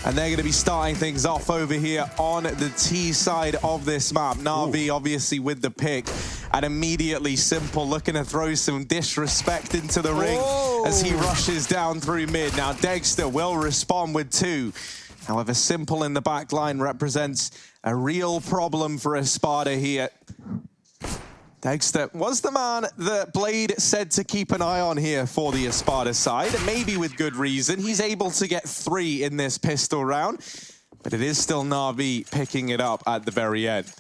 And they're going to be starting things off over here on the T side of this map. Na'Vi obviously with the pick. And immediately Simple looking to throw some disrespect into the ring as he rushes down through mid. Now Dexter will respond with 2. However, Simple in the back line represents a real problem for ESPADA here. Dexter was the man that Blade said to keep an eye on here for the ESPADA side, and maybe with good reason. He's able to get 3 in this pistol round, but it is still Na'Vi picking it up at the very end.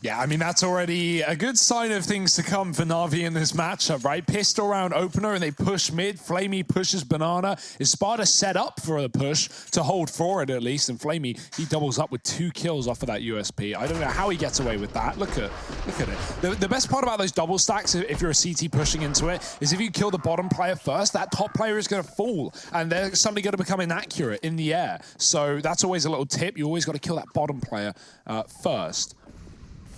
Yeah, I mean, that's already a good sign of things to come for Na'Vi in this matchup, right? Pistol round opener, and they push mid. Flamey pushes Banana. ESPADA set up for a push to hold forward at least, and Flamey, he doubles up with 2 kills off of that USP. I don't know how he gets away with that. Look at it. The best part about those double stacks, if you're a CT pushing into it, is if you kill the bottom player first, that top player is going to fall, and they're suddenly going to become inaccurate in the air. So that's always a little tip. You always got to kill that bottom player first.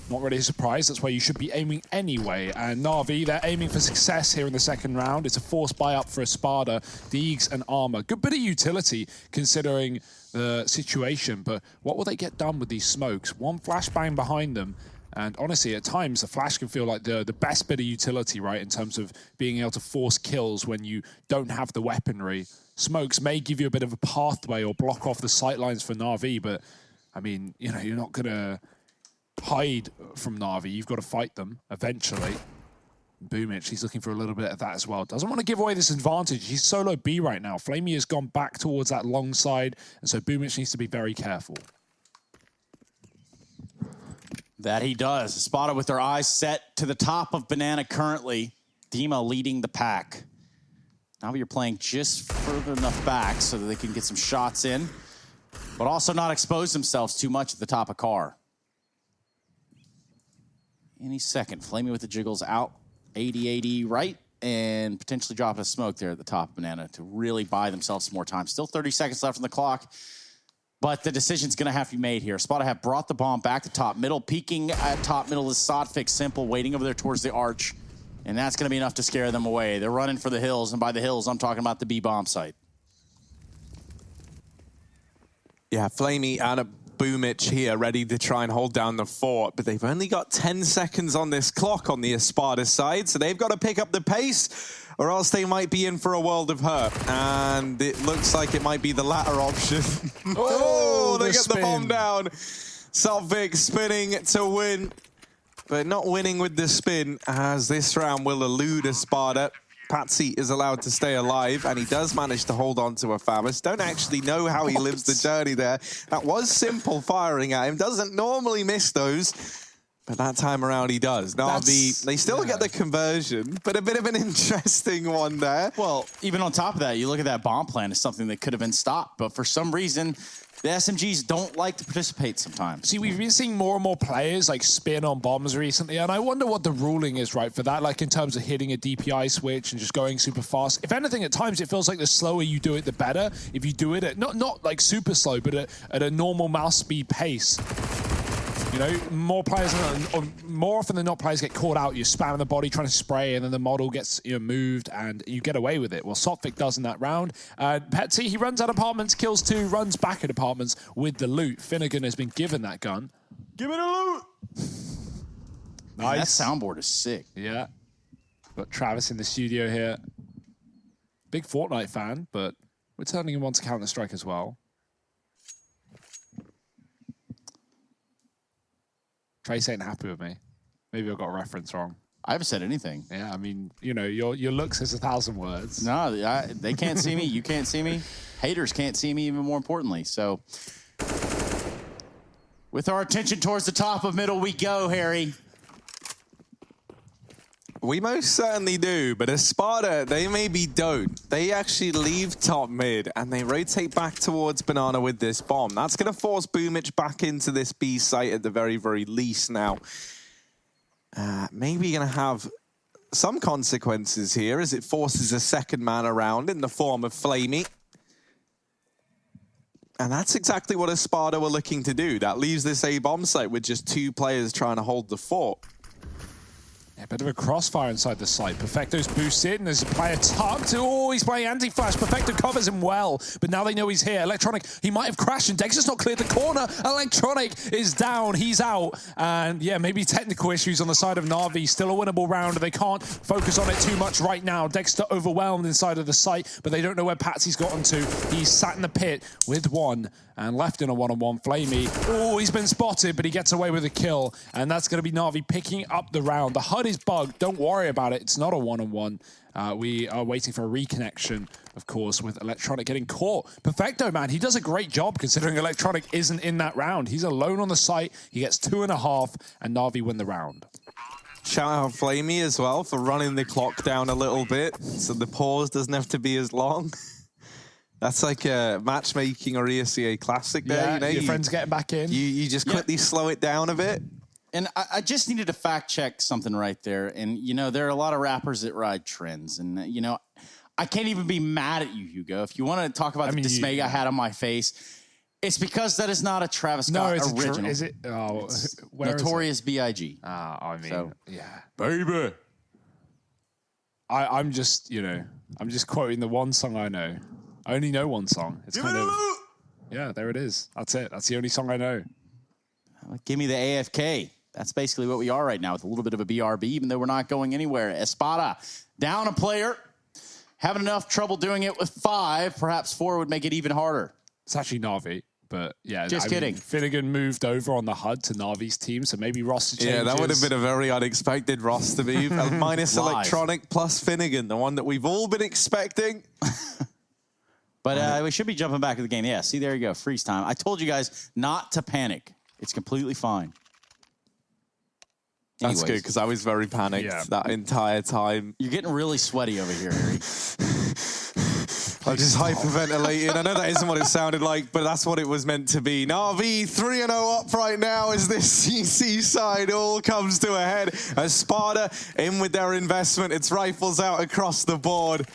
Not really a surprise, that's where you should be aiming anyway. And Na'Vi, they're aiming for success here in the second round. It's a forced buy-up for ESPADA, Deegs and Armor. Good bit of utility considering the situation, but what will they get done with these smokes? 1 flashbang behind them, and honestly, at times, the flash can feel like the best bit of utility, right, in terms of being able to force kills when you don't have the weaponry. Smokes may give you a bit of a pathway or block off the sight lines for Na'Vi, but, I mean, you know, you're not going to hide from Na'Vi. You've got to fight them eventually. Boomich, he's looking for a little bit of that as well. Doesn't want to give away this advantage. He's solo B right now. Flamey has gone back towards that long side, and so Boomich needs to be very careful. That he does. ESPADA with their eyes set to the top of Banana currently. Dima leading the pack. Now you're playing just further enough back so that they can get some shots in, but also not expose themselves too much at the top of car. Any second, Flamey with the jiggles out, 80-80 right, and potentially drop a smoke there at the top of Banana to really buy themselves some more time. Still 30 seconds left on the clock, but the decision's going to have to be made here. ESPADA have brought the bomb back to top middle, peeking at top middle is Sodfix Simple, waiting over there towards the arch, and that's going to be enough to scare them away. They're running for the hills, and by the hills, I'm talking about the B-bomb site. Yeah, Flamey and a Boomich here ready to try and hold down the fort, but they've only got 10 seconds on this clock on the ESPADA side, so they've got to pick up the pace or else they might be in for a world of hurt. And it looks like it might be the latter option. Oh, they get the bomb down. Sodfix spinning to win, but not winning with the spin, as this round will elude ESPADA. Patsy is allowed to stay alive, and he does manage to hold on to a Famas. Don't actually know how he lives the journey there. That was Simple firing at him. Doesn't normally miss those, but that time around he does. Na'Vi, they still get the conversion, but a bit of an interesting one there. Well, even on top of that, you look at that bomb plan as something that could have been stopped, but for some reason, the SMGs don't like to participate sometimes. See, we've been seeing more and more players like spin on bombs recently, and I wonder what the ruling is, right, for that, like in terms of hitting a DPI switch and just going super fast. If anything, at times it feels like the slower you do it, the better. If you do it at, not like super slow, but at a normal mouse speed pace. You know, more often than not, players get caught out. You're spamming the body, trying to spray, and then the model gets moved, and you get away with it. Well, Sodfix does in that round. Petsy, he runs out of apartments, kills 2, runs back at apartments with the loot. Finnegan has been given that gun. Give me the loot! Nice. That soundboard is sick. Yeah. Got Travis in the studio here. Big Fortnite fan, but we're turning him on to Counter-Strike as well. Trace ain't happy with me. Maybe I got a reference wrong. I haven't said anything. Yeah, I mean, you know, your looks is 1,000 words. No, they can't see me. You can't see me. Haters can't see me, even more importantly. So, with our attention towards the top of middle, we go, Harry. We most certainly do, but ESPADA, they maybe don't. They actually leave top mid, and they rotate back towards Banana with this bomb. That's going to force Boomich back into this B site at the very, very least now. Maybe going to have some consequences here as it forces a second man around in the form of Flamey. And that's exactly what ESPADA were looking to do. That leaves this A bomb site with just 2 players trying to hold the fort. Yeah, Bit of a crossfire inside the site. Perfecto's boosted, and there's a player tucked. Oh, he's playing anti-flash. Perfecto covers him well, but now they know he's here. Electronic, he might have crashed, and Dexter's not cleared the corner. Electronic is down. He's out. And yeah, maybe technical issues on the side of Na'Vi. Still a winnable round. They can't focus on it too much right now. Dexter overwhelmed inside of the site, but they don't know where Patsy's gotten to. He's sat in the pit with one and left in a one-on-one. Flamey, oh, he's been spotted, but he gets away with a kill. And that's going to be Na'Vi picking up the round. The HUD is bugged. Don't worry about it. It's not a one-on-one. We are waiting for a reconnection, of course, with Electronic getting caught. Perfecto, man, he does a great job considering Electronic isn't in that round. He's alone on the site. He gets 2.5, and Na'Vi win the round. Shout out Flamey as well for running the clock down a little bit so the pause doesn't have to be as long. That's like a matchmaking or ESCA classic there. Yeah, you know, your friend's getting back in. You just quickly slow it down a bit. And I just needed to fact check something right there. And, you know, there are a lot of rappers that ride trends. And, you know, I can't even be mad at you, Hugo. If you want to talk about the dismay I had on my face, it's because that is not a Travis Scott original. Is it? Oh, where Notorious B.I.G. I mean, yeah. Baby. I'm just, you know, I'm just quoting the one song I know. I only know one song. It's kind of, yeah, there it is. That's it. That's the only song I know. Give me the AFK. That's basically what we are right now with a little bit of a BRB, even though we're not going anywhere. ESPADA down a player. Having enough trouble doing it with 5. Perhaps 4 would make it even harder. It's actually Na'Vi, but yeah. Just kidding. Finnegan moved over on the HUD to Na'Vi's team, so maybe roster changes. Yeah, that would have been a very unexpected roster move. Minus Electronic plus Finnegan, the one that we've all been expecting. But we should be jumping back to the game. Yeah, see, there you go. Freeze time. I told you guys not to panic. It's completely fine. Anyways. That's good, because I was very panicked that entire time. You're getting really sweaty over here, Harry. I'm just hyperventilating. I know that isn't what it sounded like, but that's what it was meant to be. Na'Vi 3-0 up right now as this CC side all comes to a head. ESPADA in with their investment. It's rifles out across the board.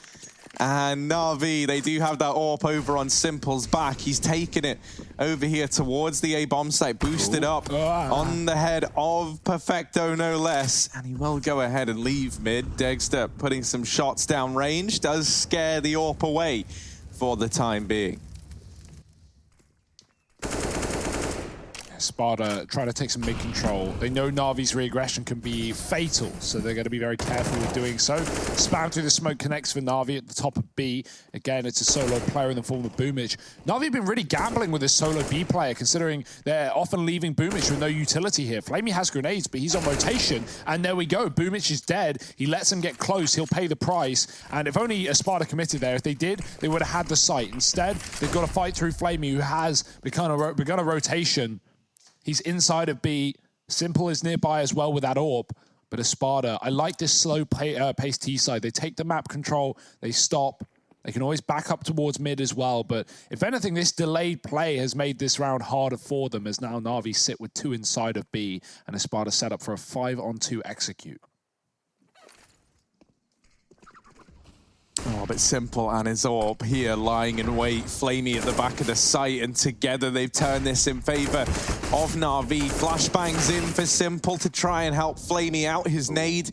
And Na'Vi, they do have that AWP over on Simple's back. He's taking it over here towards the A-bomb site, boosted up on the head of Perfecto, no less. And he will go ahead and leave mid. Dexter putting some shots down range, does scare the AWP away for the time being. ESPADA trying to take some mid-control. They know Na'Vi's reaggression can be fatal, so they're going to be very careful with doing so. Spam through the smoke connects for Na'Vi at the top of B. Again, it's a solo player in the form of Boomich. Na'Vi have been really gambling with this solo B player, considering they're often leaving Boomich with no utility here. Flamey has grenades, but he's on rotation, and there we go. Boomich is dead. He lets him get close. He'll pay the price, and if only ESPADA committed there, if they did, they would have had the site. Instead, they've got to fight through Flamey, who has begun a rotation. He's inside of B. Simple is nearby as well with that AWP. But ESPADA, I like this slow pace T side. They take the map control. They stop. They can always back up towards mid as well. But if anything, this delayed play has made this round harder for them, as now Na'Vi sit with 2 inside of B. And ESPADA set up for a 5-on-2 execute. Oh, but Simple and his AWP here lying in wait. Flamey at the back of the site, and together they've turned this in favor of Na'Vi. Flashbangs in for Simple to try and help Flamey out. His nade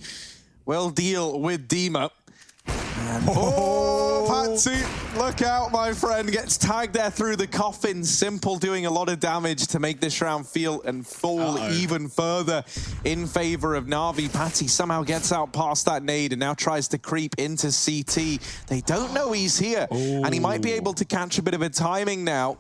will deal with Dima. And Patsy, look out, my friend. Gets tagged there through the coffin. Simple doing a lot of damage to make this round feel and fall even further in favor of Na'Vi. Patsy somehow gets out past that nade and now tries to creep into CT. They don't know he's here, and he might be able to catch a bit of a timing now.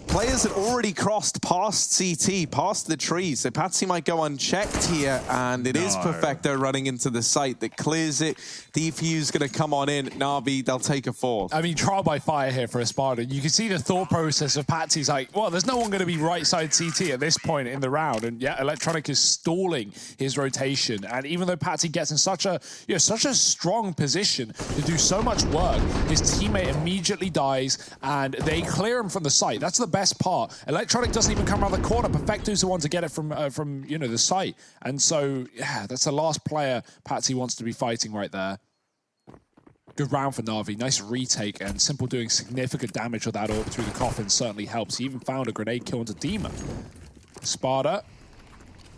Players had already crossed past CT, past the trees, so Patsy might go unchecked here, and it is Perfecto running into the site that clears it. Defuse going to come on in. Na'Vi, they'll take a 4. I mean, trial by fire here for ESPADA. You can see the thought process of Patsy's like, well, there's no one going to be right side CT at this point in the round, and yeah, Electronic is stalling his rotation. And even though Patsy gets in such a strong position to do so much work, his teammate immediately dies, and they clear him from the site. That's the best part. Electronic doesn't even come around the corner. Perfecto's the one to get it from the site. And so, yeah, that's the last player Patsy wants to be fighting right there. Good round for Na'Vi. Nice retake, and Simple doing significant damage with that AWP through the coffin certainly helps. He even found a grenade kill into Dima. ESPADA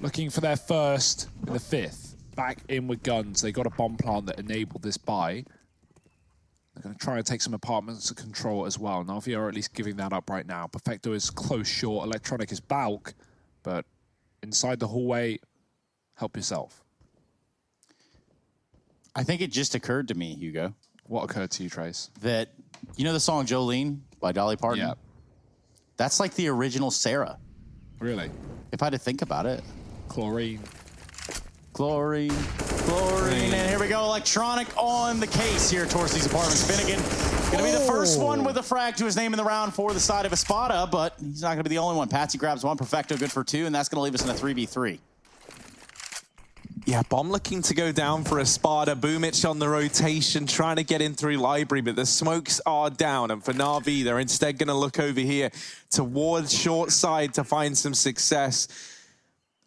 looking for their first in the 5th. back in with guns. They got a bomb plant that enabled this buy. They're going to try and take some apartments to control as well. Na'Vi are at least giving that up right now. Perfecto is close short. Electronic is bulk, but inside the hallway, help yourself. I think it just occurred to me, Hugo. What occurred to you, Trace? That, you know the song Jolene by Dolly Parton? Yeah. That's like the original Sarah. Really? If I had to think about it. Chlorine. Chlorine. And here we go. Electronic on the case here towards these apartments. Finnegan going to be the first one with a frag to his name in the round for the side of ESPADA, but he's not going to be the only one. Patsy grabs one. Perfecto good for 2, and that's going to leave us in a 3v3. Yeah, bomb looking to go down for ESPADA. Boomich on the rotation, trying to get in through library, but the smokes are down. And for Na'Vi, they're instead going to look over here towards short side to find some success.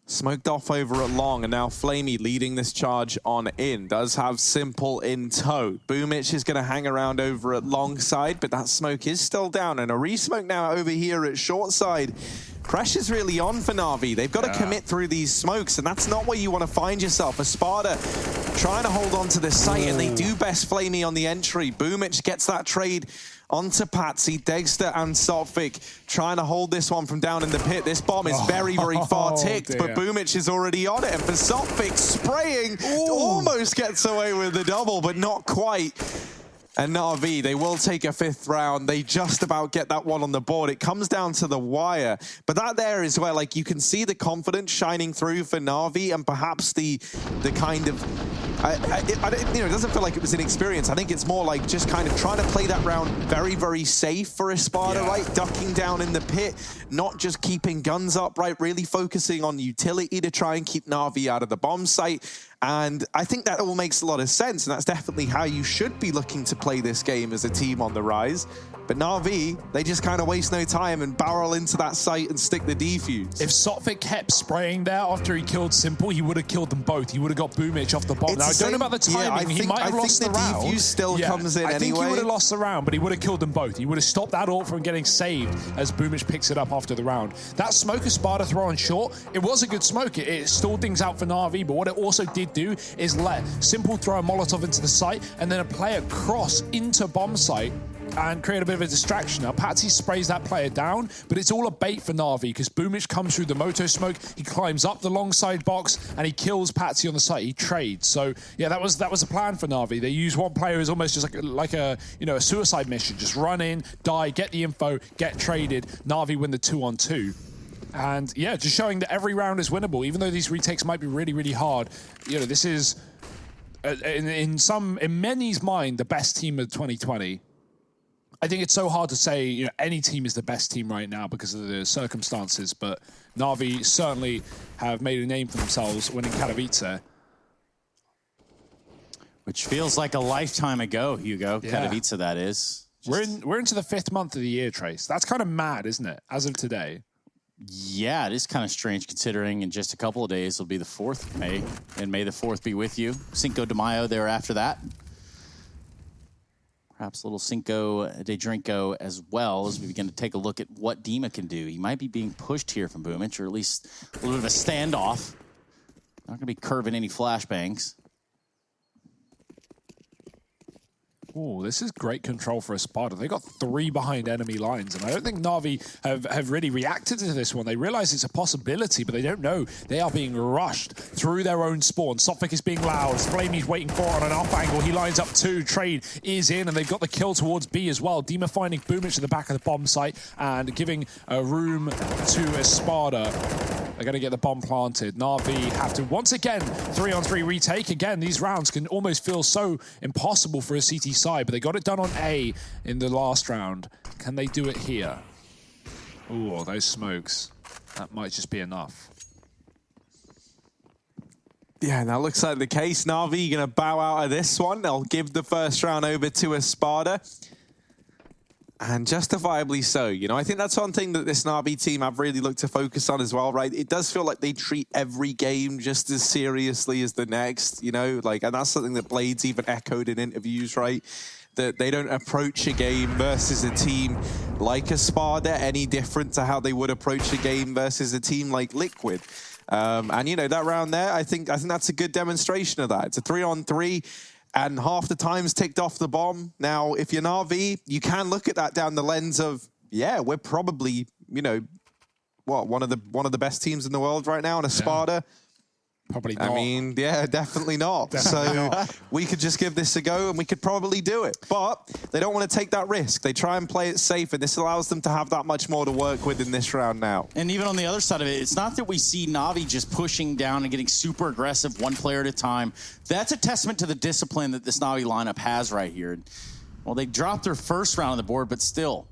Smoked off over at long, and now Flamey leading this charge on in. Does have Simple in tow. Boomich is going to hang around over at long side, but that smoke is still down. And a re-smoke now over here at short side. Pressure's really on for Na'Vi. They've got to commit through these smokes, and that's not where you want to find yourself. ESPADA trying to hold on to the site, and they do best Flamey on the entry. Boomich gets that trade onto Patsy, Dexter, and Sophic trying to hold this one from down in the pit. This bomb is very, very far ticked, but Boomich is already on it. And for Sophic, spraying, almost gets away with the double, but not quite. And Na'Vi, they will take a 5th round. They just about get that one on the board. It comes down to the wire. But that there is where, like, you can see the confidence shining through for Na'Vi, and perhaps the kind of... it doesn't feel like it was inexperience. I think it's more like just kind of trying to play that round very, very safe for ESPADA, right? Ducking down in the pit, not just keeping guns up, right? Really focusing on utility to try and keep Na'Vi out of the bomb site. And I think that all makes a lot of sense, and that's definitely how you should be looking to play this game as a team on the rise. But Na'Vi, they just kind of waste no time and barrel into that site and stick the defuse. If Sophic kept spraying there after he killed Simple, he would have killed them both. He would have got Boomich off the bomb. Now, I don't know about the timing. He might have lost the round. Defuse still comes in anyway. I think he would have lost the round, but he would have killed them both. He would have stopped that ult from getting saved as Boomich picks it up after the round. That smoke ESPADA throw on short, it was a good smoke. It stalled things out for Na'Vi, but what it also did do is let Simple throw a Molotov into the site and then a player cross into bomb site and create a bit of a distraction. Now, Patsy sprays that player down, but it's all a bait for Na'Vi because Boomich comes through the moto smoke, he climbs up the long side box, and he kills Patsy on the site. He trades. So, yeah, that was a plan for Na'Vi. They use one player as almost just like a suicide mission. Just run in, die, get the info, get traded. Na'Vi win the 2-on-2. And, yeah, just showing that every round is winnable, even though these retakes might be really, really hard. This is, in many's mind, the best team of 2020. I think it's so hard to say, any team is the best team right now because of the circumstances, but Na'Vi certainly have made a name for themselves winning Katowice. Which feels like a lifetime ago, Hugo. Yeah. Katowice, that is. We're into the 5th month of the year, Trace. That's kind of mad, isn't it, as of today? Yeah, it is kind of strange considering in just a couple of days it'll be the 4th of May, and May the 4th be with you. Cinco de Mayo there after that. Perhaps a little Cinco de Drinko as well as we begin to take a look at what Dima can do. He might be being pushed here from Boomich, or at least a little bit of a standoff. Not going to be curving any flashbangs. Oh, this is great control for ESPADA. They got 3 behind enemy lines, and I don't think Na'Vi have really reacted to this one. They realize it's a possibility, but they don't know. They are being rushed through their own spawn. Sophic is being loud. Flamey's waiting for it on an up angle. He lines up 2. Trade is in, and they've got the kill towards B as well. Dima finding Boomich at the back of the bomb site and giving room to ESPADA. They're going to get the bomb planted. Na'Vi have to, once again, 3-on-3 retake. Again, these rounds can almost feel so impossible for a CT side, but they got it done on A in the last round. Can they do it here? Ooh, those smokes. That might just be enough. Yeah, that looks like the case. Na'Vi going to bow out of this one. They'll give the first round over to ESPADA. And justifiably so. I think that's one thing that this Na'Vi team have really looked to focus on as well, right? It does feel like they treat every game just as seriously as the next, and that's something that Blades even echoed in interviews, right? That they don't approach a game versus a team like ESPADA any different to how they would approach a game versus a team like Liquid. And, you know, that round there, I think that's a good demonstration of that. It's a 3-on-3, and half the time's ticked off the bomb. Now, if you're Na'Vi, you can look at that down the lens of, yeah, we're probably, you know, what, one of the best teams in the world right now in ESPADA. Yeah. Probably not. I mean, yeah, definitely not. We could just give this a go and we could probably do it. But they don't want to take that risk. They try and play it safe, and this allows them to have that much more to work with in this round now. And even on the other side of it, it's not that we see Navi just pushing down and getting super aggressive one player at a time. That's a testament to the discipline that this Navi lineup has right here. Well, they dropped their first round on the board, but still,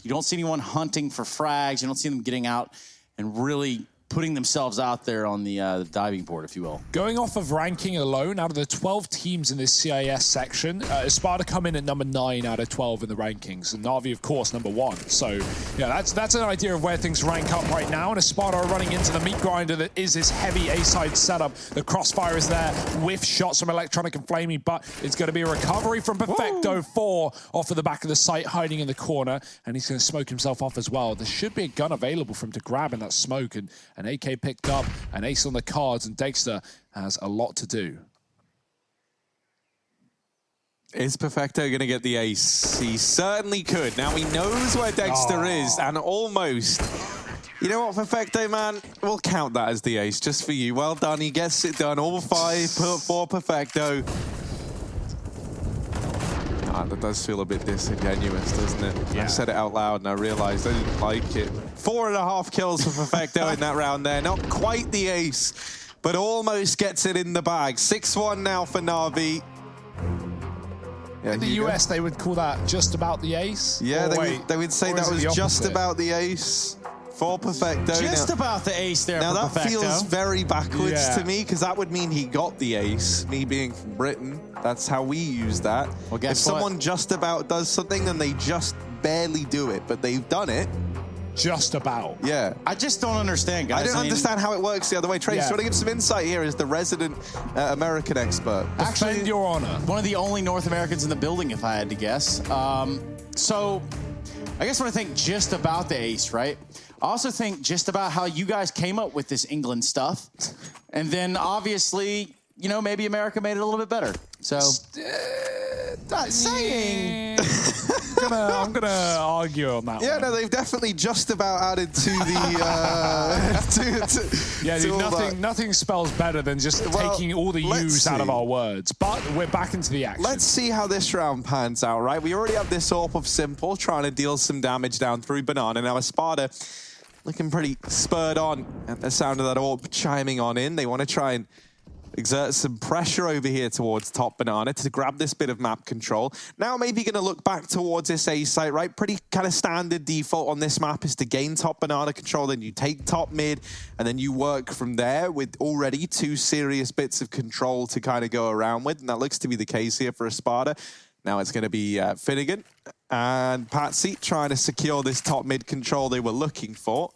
you don't see anyone hunting for frags. You don't see them getting out and really putting themselves out there on the diving board, if you will. Going off of ranking alone, out of the 12 teams in this CIS section, ESPADA come in at number 9 out of 12 in the rankings, and Navi, of course, number 1. So, yeah, that's an idea of where things rank up right now, and ESPADA are running into the meat grinder that is this heavy A-side setup. The crossfire is there, whiff shots from Electronic and Flamey, but it's going to be a recovery from Perfecto 4 off of the back of the site, hiding in the corner, and he's going to smoke himself off as well. There should be a gun available for him to grab in that smoke, and an AK picked up, an ace on the cards, and Dexter has a lot to do. Is Perfecto going to get the ace? He certainly could. Now he knows where Dexter is, and almost... You know what, Perfecto, man? We'll count that as the ace, just for you. Well done, he gets it done. All 5 for Perfecto. That does feel a bit disingenuous, doesn't it? Yeah. I said it out loud and I realized I didn't like it. 4.5 kills for Perfecto in that round there. Not quite the ace, but almost gets it in the bag. 6-1 now for Na'Vi. Yeah, in the US, they would call that just about the ace? Yeah, they would say that was just about the ace. For Perfecto. Just about the ace there. Now that Perfecto feels very backwards to me, because that would mean he got the ace. Me being from Britain, that's how we use that. Well, guess if someone just about does something, then they just barely do it, but they've done it. Just about. Yeah. I just don't understand, guys. I don't understand how it works the other way. Trace, do you want to give some insight here as the resident American expert? Actually, defend your honor. One of the only North Americans in the building, if I had to guess. So, I guess when I think just about the ace, right? I also think just about how you guys came up with this England stuff. And then, obviously, you know, maybe America made it a little bit better. So, not saying. I'm gonna argue on that one. Yeah, no, they've definitely just about added to the... nothing spells better than just taking all the U's out of our words. But we're back into the action. Let's see how this round pans out, right? We already have this AWP of Simple trying to deal some damage down through Banana. Now, ESPADA looking pretty spurred on at the sound of that AWP chiming on in. They want to try and exert some pressure over here towards top Banana to grab this bit of map control. Now maybe going to look back towards this A site, right? Pretty kind of standard default on this map is to gain top Banana control, then you take top mid, and then you work from there with already 2 serious bits of control to kind of go around with, and that looks to be the case here for ESPADA. Now it's going to be Finnegan and Patsy trying to secure this top mid control they were looking for.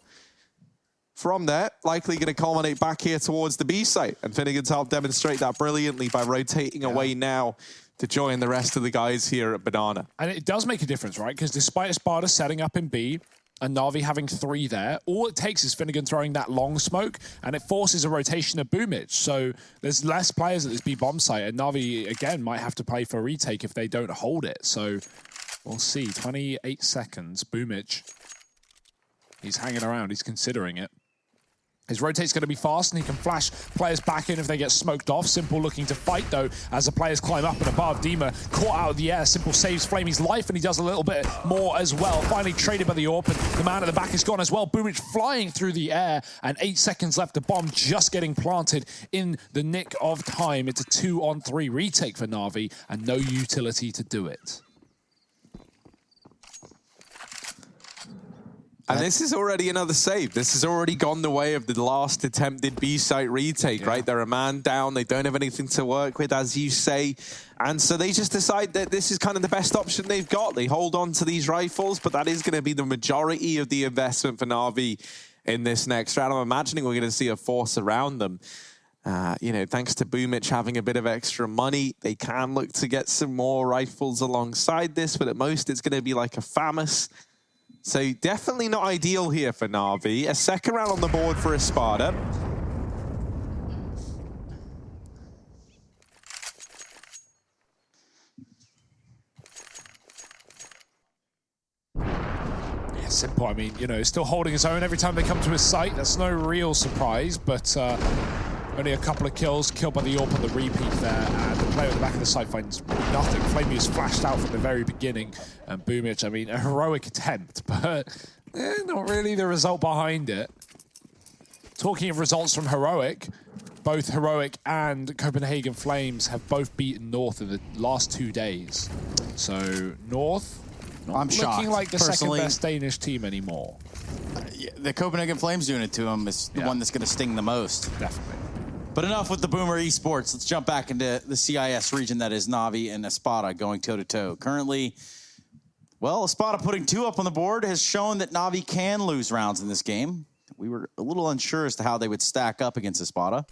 From there, likely going to culminate back here towards the B site. And Finnegan's helped demonstrate that brilliantly by rotating away now to join the rest of the guys here at Banana. And it does make a difference, right? Because despite ESPADA setting up in B and Na'Vi having 3 there, all it takes is Finnegan throwing that long smoke, and it forces a rotation of Boomage. So there's less players at this B bomb site, and Na'Vi, again, might have to play for a retake if they don't hold it. So we'll see. 28 seconds. Boomage. He's hanging around. He's considering it. His rotate's going to be fast, and he can flash players back in if they get smoked off. Simple looking to fight, though, as the players climb up and above. Dima caught out of the air. Simple saves Flamey's life, and he does a little bit more as well. Finally traded by the AWP, and the man at the back is gone as well. Boomage flying through the air, and 8 seconds left. The bomb just getting planted in the nick of time. It's a 2-on-3 retake for Na'Vi, and no utility to do it. And this is already another save. This has already gone the way of the last attempted B-site retake, right? They're a man down. They don't have anything to work with, as you say. And so they just decide that this is kind of the best option they've got. They hold on to these rifles, but that is going to be the majority of the investment for Na'Vi in this next round. I'm imagining we're going to see a force around them. You know, thanks to Boomich having a bit of extra money, they can look to get some more rifles alongside this, but at most it's going to be like a FAMAS. So definitely not ideal here for Na'Vi. A second round on the board for ESPADA. Simple, I mean, you know, still holding his own every time they come to his site. That's no real surprise, but only a couple of kills, killed by the AWP on the repeat there, and the player at the back of the site finds nothing. Flamey is flashed out from the very beginning, and Boomich, I mean, a heroic attempt, but not really the result behind it. Talking of results from Heroic, both Heroic and Copenhagen Flames have both beaten North in the last 2 days. So North, not looking like the second best Danish team anymore. The Copenhagen Flames doing it to him is the one that's going to sting the most. Definitely. But enough with the Boomer Esports. Let's jump back into the CIS region that is Navi and ESPADA going toe-to-toe. Currently, well, ESPADA putting 2 up on the board has shown that Navi can lose rounds in this game. We were a little unsure as to how they would stack up against ESPADA.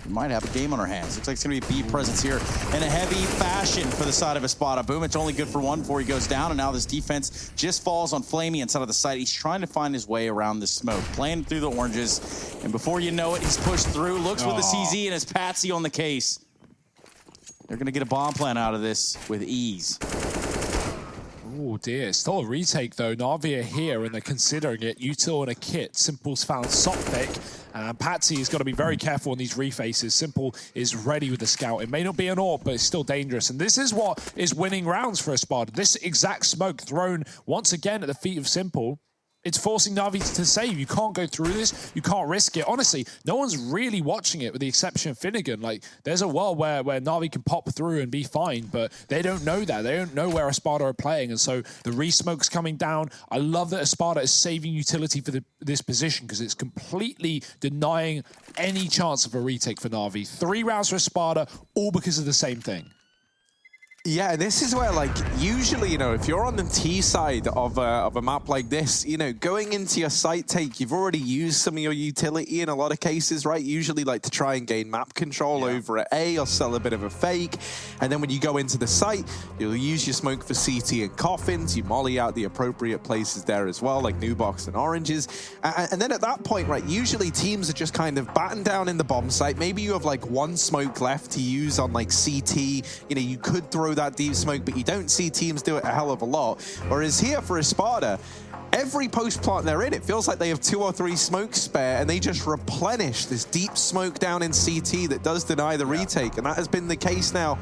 We might have a game on our hands. Looks like it's going to be a B presence here in a heavy fashion for the side of ESPADA. Boomich only good for 1 before he goes down, and now this defense just falls on Flamey inside of the site. He's trying to find his way around the smoke, playing through the oranges, and before you know it, he's pushed through, looks with the CZ, and it's Patsy on the case. They're going to get a bomb plan out of this with ease. Oh dear, still a retake though. Navi are here and they're considering it. Util and a kit. Simple's found Sophic. And Patsy has got to be very careful on these refaces. Simple is ready with the scout. It may not be an AWP, but it's still dangerous. And this is what is winning rounds for ESPADA. This exact smoke thrown once again at the feet of Simple. It's forcing Navi to save. You can't go through this. You can't risk it. Honestly, no one's really watching it with the exception of Finnegan. Like, there's a world where Navi can pop through and be fine, but they don't know that. They don't know where ESPADA are playing, and so the re-smoke's coming down. I love that ESPADA is saving utility for this position because it's completely denying any chance of a retake for Navi. 3 rounds for ESPADA, all because of the same thing. Yeah, this is where, like, usually, you know, if you're on the T side of a map like this, you know, going into your site take, you've already used some of your utility in a lot of cases, right? Usually like to try and gain map control over at A or sell a bit of a fake. And then when you go into the site, you'll use your smoke for CT and coffins. You molly out the appropriate places there as well, like new box and oranges. And then at that point, right, usually teams are just kind of battened down in the bomb site. Maybe you have like 1 smoke left to use on like CT. You know, you could throw that deep smoke, but you don't see teams do it a hell of a lot. Whereas here for ESPADA, every post plant they're in, it feels like they have 2 or 3 smokes spare, and they just replenish this deep smoke down in CT that does deny the retake. And that has been the case now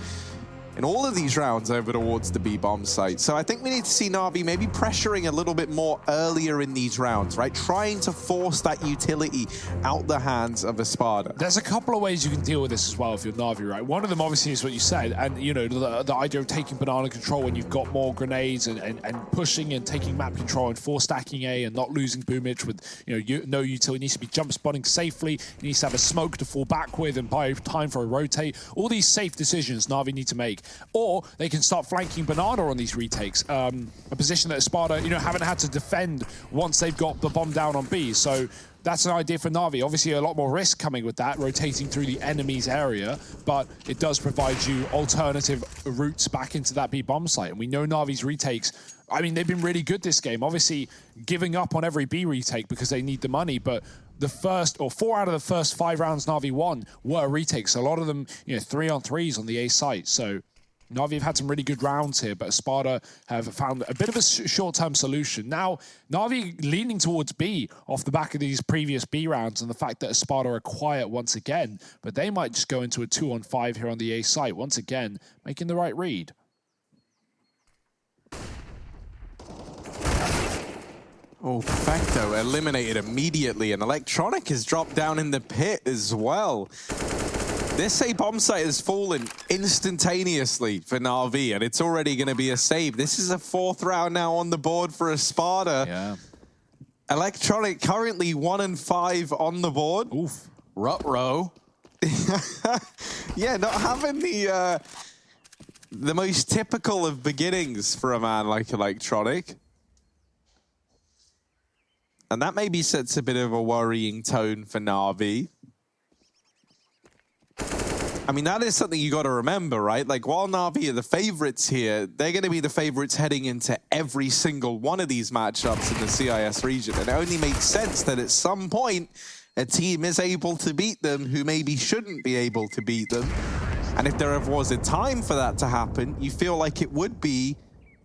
in all of these rounds over towards the B-bomb site. So I think we need to see Navi maybe pressuring a little bit more earlier in these rounds, right? Trying to force that utility out the hands of ESPADA. There's a couple of ways you can deal with this as well if you're Navi, right? One of them obviously is what you said, and you know, the idea of taking banana control when you've got more grenades and pushing and taking map control and force stacking A and not losing Boomich with, you know, no utility. It needs to be jump spotting safely. It needs to have a smoke to fall back with and buy time for a rotate. All these safe decisions Navi need to make. Or they can start flanking banana on these retakes, a position that ESPADA, you know, haven't had to defend once they've got the bomb down on B. So that's an idea for Navi. Obviously, a lot more risk coming with that, rotating through the enemy's area, but it does provide you alternative routes back into that B bomb site. And we know Navi's retakes, I mean, they've been really good this game. Obviously, giving up on every B retake because they need the money, but the first, or 4 out of the first 5 rounds Navi won were retakes. A lot of them, you know, 3-on-3s on the A site. So Navi have had some really good rounds here, but ESPADA have found a bit of a short-term solution. Now, Navi leaning towards B off the back of these previous B rounds and the fact that ESPADA are quiet once again, but they might just go into a 2-on-5 here on the A site, once again, making the right read. Oh, Perfecto eliminated immediately, and Electronic has dropped down in the pit as well. This A bomb site has fallen instantaneously for Navi, and it's already going to be a save. This is a 4th round now on the board for ESPADA. Yeah. Electronic currently 1-5 on the board. Oof. Rut-row. Yeah, not having the most typical of beginnings for a man like Electronic. And that maybe sets a bit of a worrying tone for Navi. I mean, that is something you got to remember, right? Like, while Navi are the favorites here, they're going to be the favorites heading into every single one of these matchups in the CIS region. And it only makes sense that at some point, a team is able to beat them who maybe shouldn't be able to beat them. And if there ever was a time for that to happen, you feel like it would be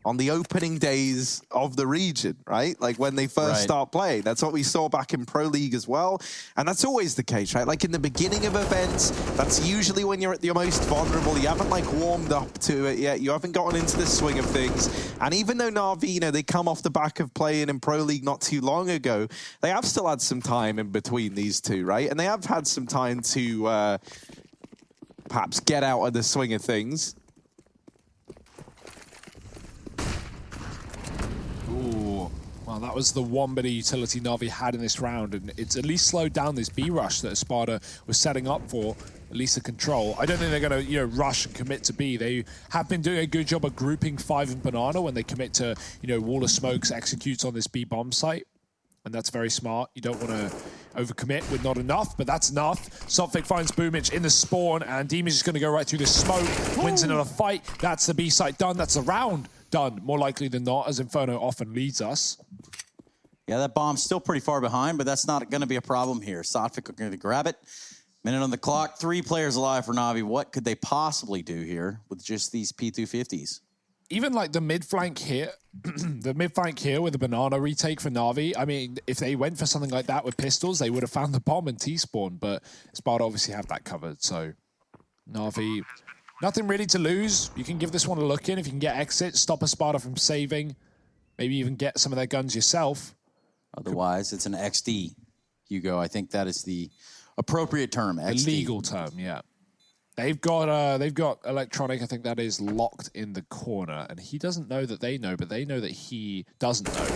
on the opening days of the region, right? Like when they first start playing. That's what we saw back in Pro League as well. And that's always the case, right? Like in the beginning of events, that's usually when you're at your most vulnerable. You haven't like warmed up to it yet. You haven't gotten into the swing of things. And even though Na'Vi, you know, they come off the back of playing in Pro League not too long ago, they have still had some time in between these two, right? And they have had some time to perhaps get out of the swing of things. Well, that was the one bit of utility Na'Vi had in this round, and it's at least slowed down this B rush that ESPADA was setting up for, at least the control. I don't think they're going to, you know, rush and commit to B. They have been doing a good job of grouping 5 and Banana when they commit to, you know, Wall of Smokes executes on this B bomb site, and that's very smart. You don't want to overcommit with not enough, but that's enough. Sophic finds Boomich in the spawn, and Demon's just going to go right through the smoke, wins another fight. That's the B site done. That's the round done, more likely than not, as Inferno often leads us. Yeah, that bomb's still pretty far behind, but that's not going to be a problem here. Sophic are going to grab it. Minute on the clock, 3 players alive for Na'Vi. What could they possibly do here with just these P250s? Even like the mid flank here, the mid flank here with the Banana retake for Na'Vi. I mean, if they went for something like that with pistols, they would have found the bomb and T-spawn, but ESPADA obviously have that covered, so Na'Vi, nothing really to lose. You can give this one a look in. If you can get exit, stop ESPADA from saving, maybe even get some of their guns yourself. Otherwise, it's an XD, Hugo. I think that is the appropriate term, XD. The legal term, yeah. They've got Electronic, I think that is locked in the corner, and he doesn't know that they know, but they know that he doesn't know.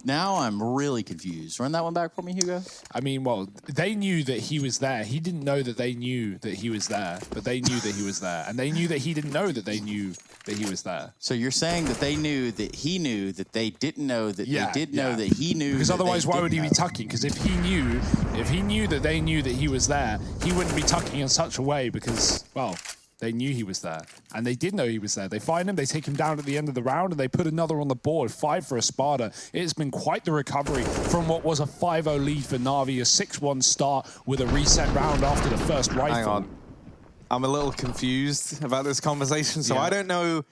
Now I'm really confused. Run that one back for me, Hugo. I mean, well, they knew that he was there. He didn't know that they knew that he was there, but they knew that he was there. And they knew that he didn't know that they knew that he was there. So you're saying that they knew that he knew that they didn't know that they did know that he knew. Because otherwise, why would he be tucking? Because if he knew that they knew that he was there, he wouldn't be tucking in such a way because, well, they knew he was there, and they did know he was there. They find him, they take him down at the end of the round, and they put another on the board, 5 for ESPADA. It's been quite the recovery from what was a 5-0 lead for Na'Vi, a 6-1 start with a reset round after the first rifle. Hang on. I'm a little confused about this conversation, so I don't know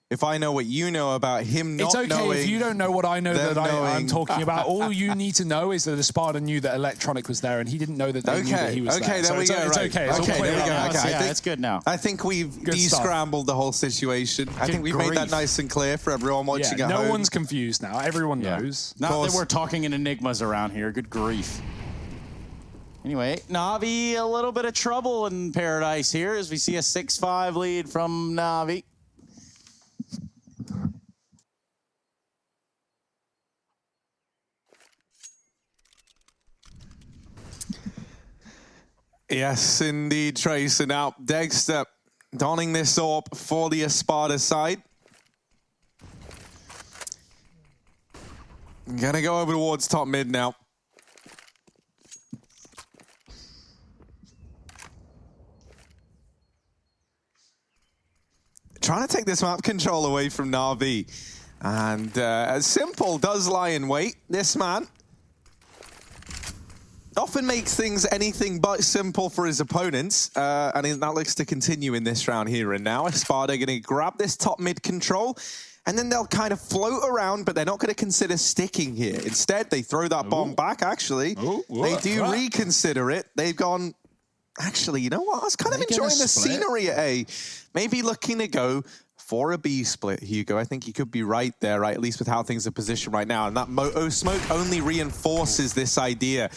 if I know what you know about him not knowing. It's okay if you don't know what I know that I'm talking about. All you need to know is that ESPADA knew that Electronic was there, and he didn't know that they knew that he was there. Okay, there we go. It's okay. It's okay, there we go. Okay, yeah, it's good now. I think we've de-scrambled the whole situation. I think we've made that nice and clear for everyone watching at home. No one's confused now. Everyone knows. Not that we're talking in enigmas around here. Good grief. Anyway, Na'Vi, a little bit of trouble in paradise here as we see a 6-5 lead from Na'Vi. Yes, indeed, Trace. And now Dexter donning this AWP for the ESPADA side. Gonna go over towards top mid now. Trying to take this map control away from Na'Vi. And Simple does lie in wait. This man often makes things anything but simple for his opponents. And that looks to continue in this round here and now. ESPADA going to grab this top mid control. And then they'll kind of float around, but they're not going to consider sticking here. Instead, they throw that bomb back, actually. They do reconsider it. They've gone, actually, you know what? I was kind of enjoying the scenery at A. Maybe looking to go for a B split, Hugo. I think you could be right there, right? At least with how things are positioned right now. And that smoke only reinforces this idea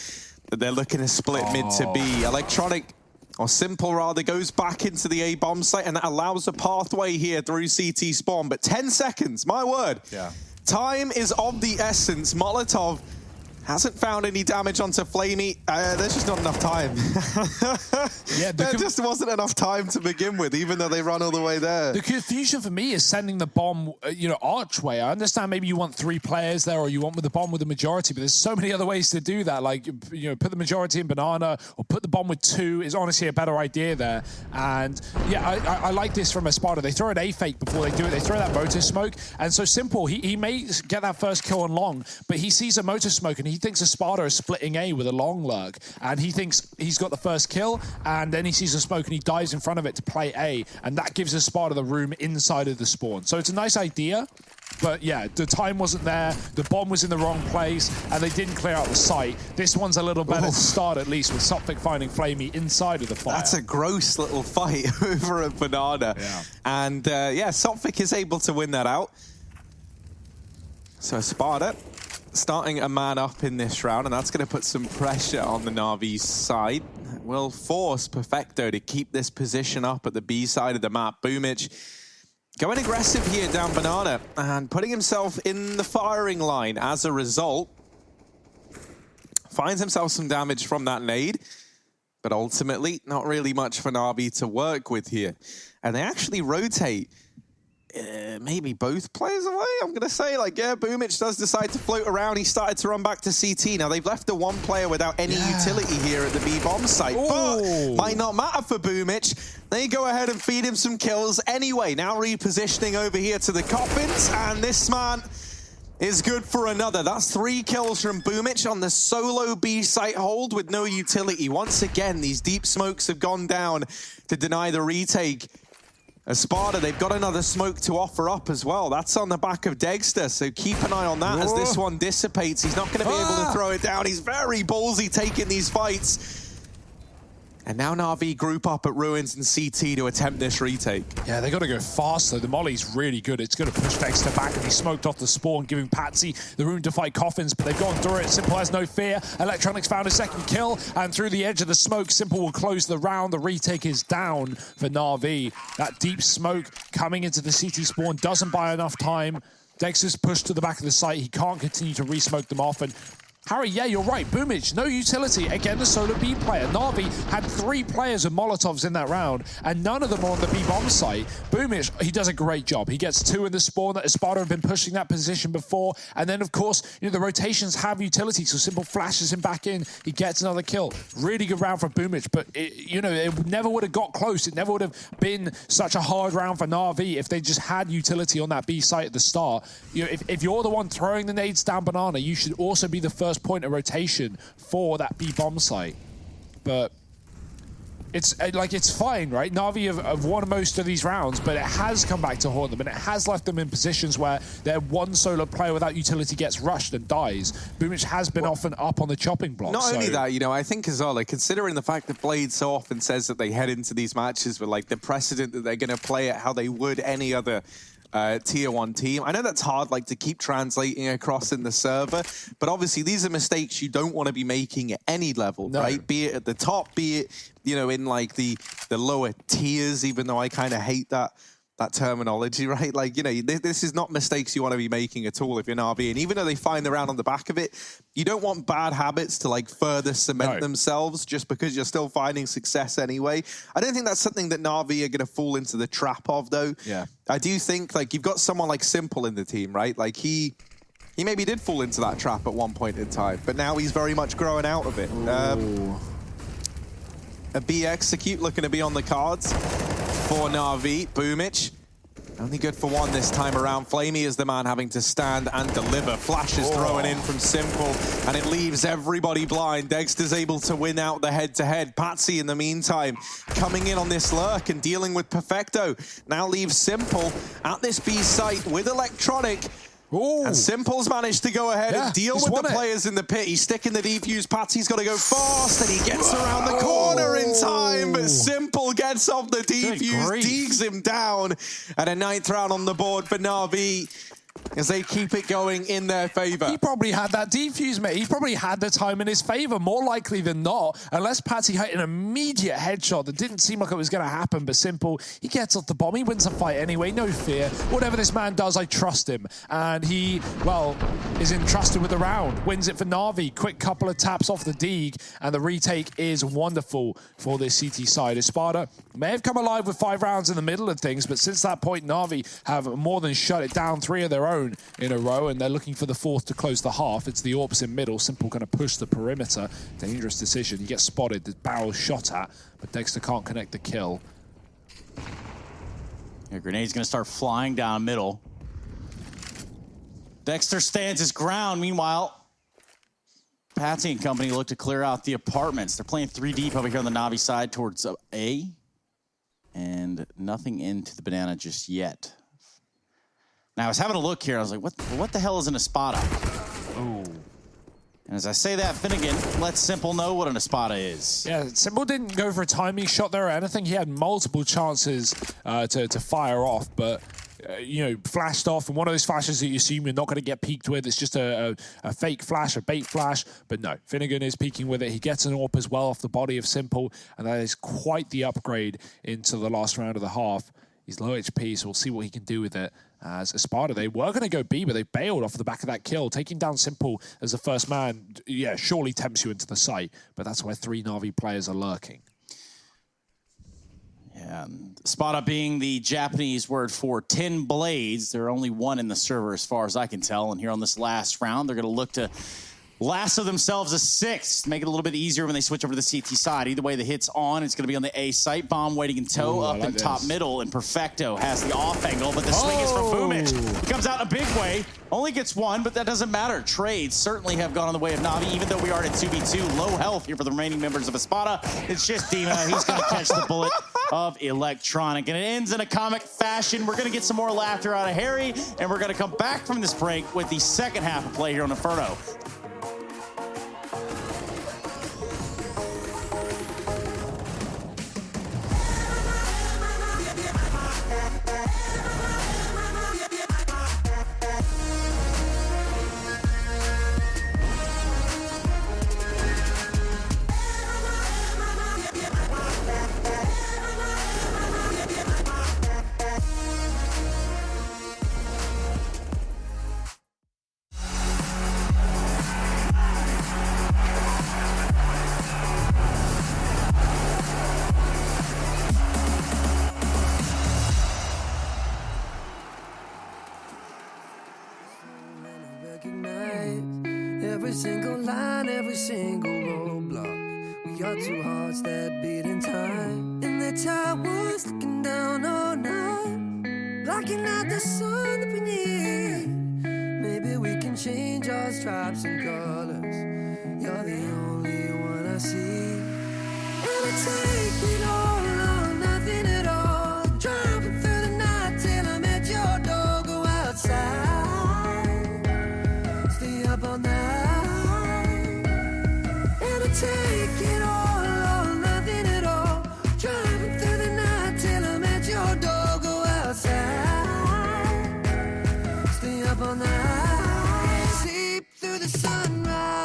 that they're looking to split mid to B. Electronic, or Simple rather, goes back into the A bomb site, and that allows a pathway here through CT spawn. But 10 seconds, my word. Yeah. Time is of the essence. Molotov hasn't found any damage onto Flamey. There's just not enough time. There just wasn't enough time to begin with, even though they run all the way there. The confusion for me is sending the bomb, archway. I understand maybe you want 3 players there, or you want with the bomb with the majority, but there's so many other ways to do that. Like, put the majority in Banana, or put the bomb with 2 is honestly a better idea there. And yeah, I like this from ESPADA. They throw an A fake before they do it. They throw that motor smoke. And so Simple, he may get that first kill on long, but he sees a motor smoke and He thinks ESPADA is splitting A with a long lurk, and he thinks he's got the first kill, and then he sees a smoke and he dives in front of it to play A, and that gives ESPADA the room inside of the spawn. So it's a nice idea, but yeah, the time wasn't there, the bomb was in the wrong place, and they didn't clear out the site. This one's a little better to start, at least, with Sophic finding Flamey inside of the fire. That's a gross little fight over a banana. Yeah. And yeah, Sophic is able to win that out. So ESPADA starting a man up in this round, and that's going to put some pressure on the Na'Vi side. Will force Perfecto to keep this position up at the B side of the map. Boomich going aggressive here down banana and putting himself in the firing line. As a result, finds himself some damage from that nade, but ultimately not really much for Na'Vi to work with here. And they actually rotate maybe both players away, I'm going to say. Like, yeah, Boomich does decide to float around. He started to run back to CT. Now, they've left the one player without any utility here at the B-bomb site. Ooh. But might not matter for Boomich. They go ahead and feed him some kills anyway. Now repositioning over here to the coffins. And this man is good for another. That's 3 kills from Boomich on the solo B site hold with no utility. Once again, these deep smokes have gone down to deny the retake. ESPADA, they've got another smoke to offer up as well. That's on the back of Dexter, so keep an eye on that as this one dissipates. He's not going to be able to throw it down. He's very ballsy taking these fights. And now Na'Vi group up at Ruins and CT to attempt this retake. Yeah, they got to go fast, though. The molly's really good. It's going to push Dexter back, and he smoked off the spawn, giving Patsy the room to fight Coffins, but they've gone through it. Simple has no fear. Electronics found a second kill, and through the edge of the smoke, Simple will close the round. The retake is down for Na'Vi. That deep smoke coming into the CT spawn doesn't buy enough time. Dexter's pushed to the back of the site. He can't continue to re-smoke them off, and Harry, yeah, you're right. Boomich, no utility. Again, the solo B player. Na'Vi had 3 players with Molotovs in that round, and none of them are on the B-bomb site. Boomich, he does a great job. He gets 2 in the spawn. That ESPADA have been pushing that position before. And then, of course, you know, the rotations have utility, so Simple flashes him back in. He gets another kill. Really good round for Boomich, but, it never would have got close. It never would have been such a hard round for Na'Vi if they just had utility on that B site at the start. You know, if you're the one throwing the nades down banana, you should also be the first point of rotation for that B-bomb site. But it's fine, right? Na'Vi have won most of these rounds, but it has come back to haunt them, and it has left them in positions where their one solo player without utility gets rushed and dies. Boomich has been often up on the chopping block. Not only that, I think as well, considering the fact that Blade so often says that they head into these matches with the precedent that they're going to play it how they would any other tier 1 team. I know that's hard to keep translating across in the server, but obviously these are mistakes you don't want to be making at any level, right? Be it at the top, be it, in the lower tiers, even though I kind of hate that terminology, right? This is not mistakes you want to be making at all if you're Na'Vi. And even though they find the round on the back of it, you don't want bad habits to further cement themselves just because you're still finding success anyway. I don't think that's something that Na'Vi are going to fall into the trap of, though. Yeah. I do think you've got someone like Simple in the team, right? He maybe did fall into that trap at one point in time, but now he's very much growing out of it. A B execute looking to be on the cards for Na'Vi. Boomich, only good for 1 this time around. Flamey is the man having to stand and deliver. Flashes thrown in from Simple, and it leaves everybody blind. Dexter's able to win out the head-to-head. Patsy, in the meantime, coming in on this lurk and dealing with Perfecto. Now leaves Simple at this B site with Electronic. Ooh. And Simple's managed to go ahead and deal with the players in the pit. He's sticking the defuse. Patsy's got to go fast, and he gets around the corner in time. But Simple gets off the defuse, digs him down. And a 9th round on the board for Na'Vi as they keep it going in their favor. He probably had that defuse, mate. He probably had the time in his favor, more likely than not, unless Patsy hit an immediate headshot that didn't seem like it was going to happen, but Simple, he gets off the bomb. He wins the fight anyway, no fear. Whatever this man does, I trust him. And he, is entrusted with the round. Wins it for Na'Vi. Quick couple of taps off the dig, and the retake is wonderful for this CT side. ESPADA may have come alive with 5 rounds in the middle of things, but since that point, Na'Vi have more than shut it down. 3 of their own in a row, and they're looking for the 4th to close the half. It's the Orps in middle. Simple going to push the perimeter. Dangerous decision. He gets spotted. The barrel shot at, but Dexter can't connect the kill. Yeah, grenade's going to start flying down middle. Dexter stands his ground. Meanwhile, Patsy and company look to clear out the apartments. They're playing 3 deep over here on the Navi side towards A. And nothing into the banana just yet. Now, I was having a look here. I was like, what the hell is an ESPADA? Oh. And as I say that, Finnegan lets Simple know what an ESPADA is. Yeah, Simple didn't go for a timing shot there or anything. He had multiple chances to fire off, but you know, flashed off. And one of those flashes that you assume you're not going to get peeked with. It's just a fake flash, a bait flash. But no, Finnegan is peeking with it. He gets an AWP as well off the body of Simple, and that is quite the upgrade into the last round of the half. He's low HP, so we'll see what he can do with it. As ESPADA, they were going to go B, but they bailed off the back of that kill. Taking down Simple as the first man, yeah, surely tempts you into the site, but that's where 3 Navi players are lurking. Yeah, ESPADA being the Japanese word for 10 blades. There are only 1 in the server as far as I can tell, and here on this last round, they're going to look to lasso themselves a 6th, make it a little bit easier when they switch over to the CT side. Either way, the hit's on. It's going to be on the A site. Bomb waiting in tow, up in top middle, and Perfecto has the off angle, but the swing is for Fumich. He comes out in a big way. Only gets 1, but that doesn't matter. Trades certainly have gone on the way of Navi, even though we are at 2v2. Low health here for the remaining members of ESPADA. It's just Dima. He's going to catch the bullet of Electronic. And it ends in a comic fashion. We're going to get some more laughter out of Harry, and we're going to come back from this break with the second half of play here on Inferno. Every single line, every single roadblock. We got 2 hearts that beat in time. And the towers looking down all night, blocking out the sun that we need. Maybe we can change our stripes and colors. You're the only one I see. And I take it all or nothing at all. Driving through the night till I'm at your door. Go outside, stay up all night. Take it all or nothing at all. Driving through the night till I'm at your door. Go outside, stay up all night, sleep through the sunrise.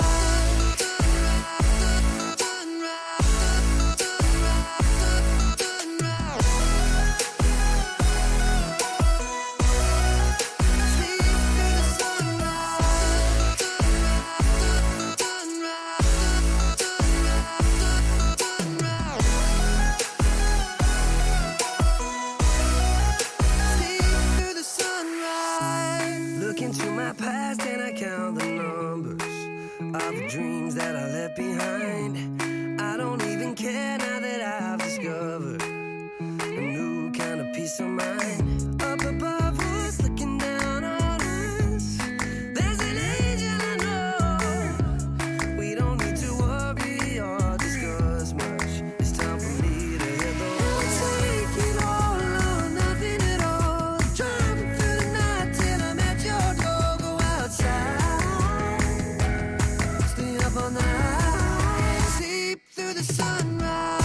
Past and I count the numbers of the dreams that I left behind. I don't even care now that I've discovered a new kind of peace of mind. Up above us, looking down on us, there's an angel I know. We don't need to worry or discuss much. It's time for me to hit the road. Take it all or nothing at all. Driving through the night till I'm at your door. Stay up all night, sleep through the sunrise.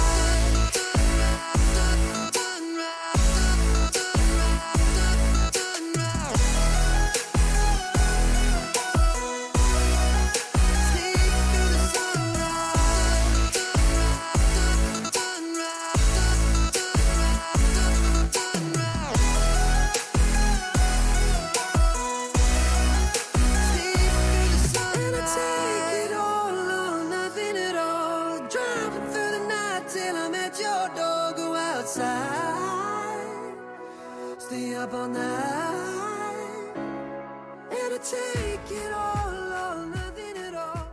Stay up all night, and I take it all or nothing at all.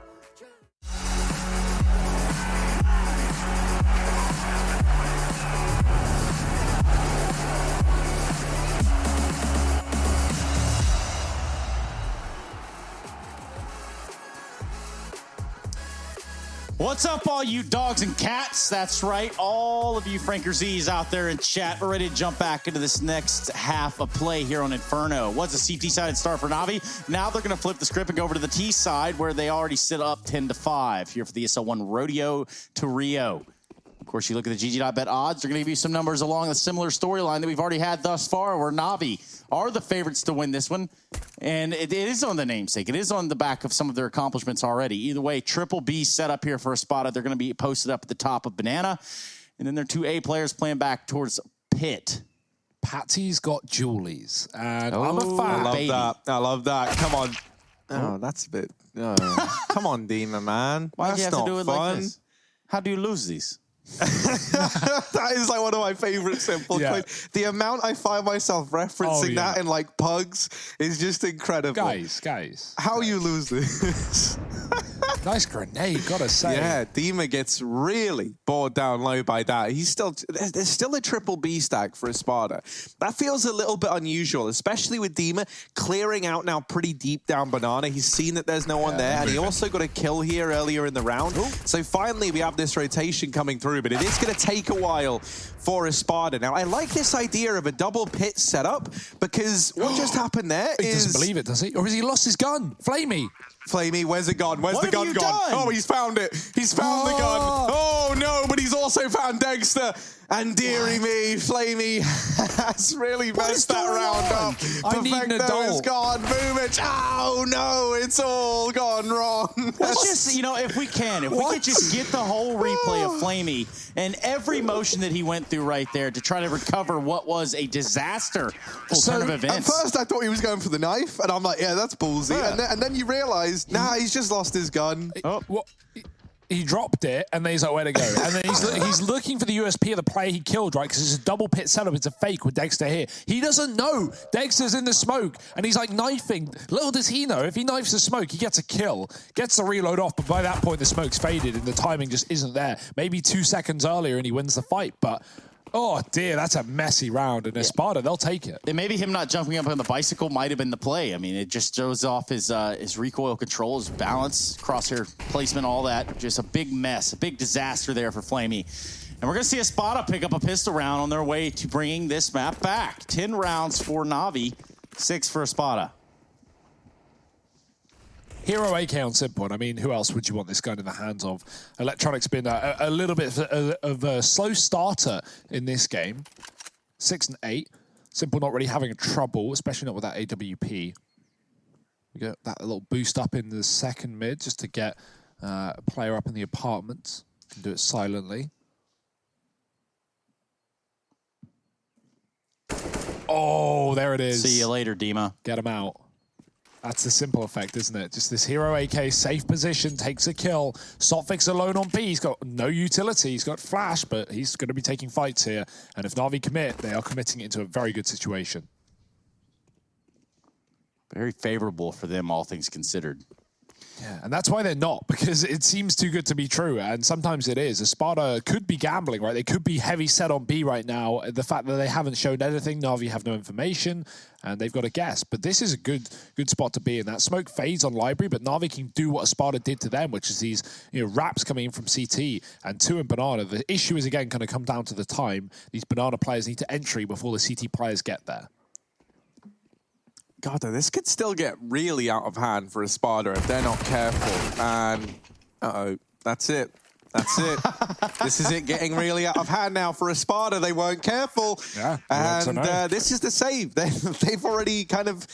What's up, all you dogs and cats? That's right, all of you Franker-Z's out there in chat. We're ready to jump back into this next half of play here on Inferno. Was a CT-sided start for Navi. Now they're going to flip the script and go over to the T side, where they already sit up 10-5 here for the ESL1 Rodeo to Rio. Of course, you look at the GG.bet odds, they're going to give you some numbers along the similar storyline that we've already had thus far, where Navi are the favorites to win this one. And it is on the namesake. It is on the back of some of their accomplishments already. Either way, Triple B set up here for ESPADA. They're going to be posted up at the top of Banana. And then their 2 A players playing back towards Pit. Patty's got Julies. And I'm a fan. I love that. I love that. Come on. Oh, that's a bit... Come on, Dima, man. Why do you That's have to not do it fun. like this? How do you lose these? That is like one of my favorite simple Yeah. clips. The amount I find myself referencing that in like pugs is just incredible. Guys. How you lose this? Nice grenade, gotta say. Yeah, Dima gets really bored down low by that. There's still a triple B stack for ESPADA. That feels a little bit unusual, especially with Dima clearing out now pretty deep down Banana. He's seen that there's no one there, and he also got a kill here earlier in the round. So finally we have this rotation coming through, but it is going to take a while for ESPADA. Now, I like this idea of a double pit setup, because what just happened there He is... doesn't believe it, does he? Or has he lost his gun? Flamey. Flamey, where's it gone? Where's What the have gun you gone? done? Oh, he's found it. He's found the gun. Oh, no, but he's also found Dexter. And dearie me, Flamey has really messed that round up. I need an Perfecto's adult. gone. Boomich. Oh, no, it's all gone wrong. Let's just, you know, if we could just get the whole replay of Flamey and every motion that he went through right there to try to recover what was a disaster turn of At events. first, I thought he was going for the knife, and I'm like, yeah, that's ballsy. Yeah. And then you realize, nah, he's just lost his gun. Oh. What? He dropped it, and then he's like, where to go? And then he's looking for the USP of the player he killed, right? Because it's a double pit setup. It's a fake with Dexter here. He doesn't know Dexter's in the smoke, and he's like knifing. Little does he know, if he knifes the smoke, he gets a kill, gets the reload off, but by that point, the smoke's faded, and the timing just isn't there. Maybe 2 seconds earlier, and he wins the fight, but... Oh, dear, that's a messy round. And ESPADA, they'll take it. And maybe him not jumping up on the bicycle might have been the play. I mean, it just shows off his recoil control, his balance, crosshair placement, all that. Just a big mess, a big disaster there for Flamey. And we're going to see ESPADA pick up a pistol round on their way to bringing this map back. 10 rounds for Navi, 6 for ESPADA. Hero AK on Simple. I mean, who else would you want this gun in the hands of? Electronic's been a little bit of a slow starter in this game. 6 and 8. Simple not really having trouble, especially not with that AWP. We get that little boost up in the second mid just to get a player up in the apartments. Can do it silently. Oh, there it is. See you later, Dima. Get him out. That's the simple effect, isn't it? Just this hero AK, safe position, takes a kill. Sotfix alone on B. He's got no utility. He's got flash, but he's going to be taking fights here. And if Navi commit, they are committing it into a very good situation. Very favorable for them, all things considered. Yeah, and that's why they're not, because it seems too good to be true, and sometimes it is. ESPADA could be gambling, right? They could be heavy set on B right now. The fact that they haven't shown anything, Navi have no information, and they've got to guess. But this is a good spot to be in. That smoke fades on Library, but Navi can do what ESPADA did to them, which is these wraps coming in from CT and 2 in Banana. The issue is, again, going to come down to the time. These Banana players need to entry before the CT players get there. God, this could still get really out of hand for ESPADA if they're not careful. And, uh-oh, that's it. That's it. This is it getting really out of hand now for ESPADA. They weren't careful. Yeah, and this is the save. They've already kind of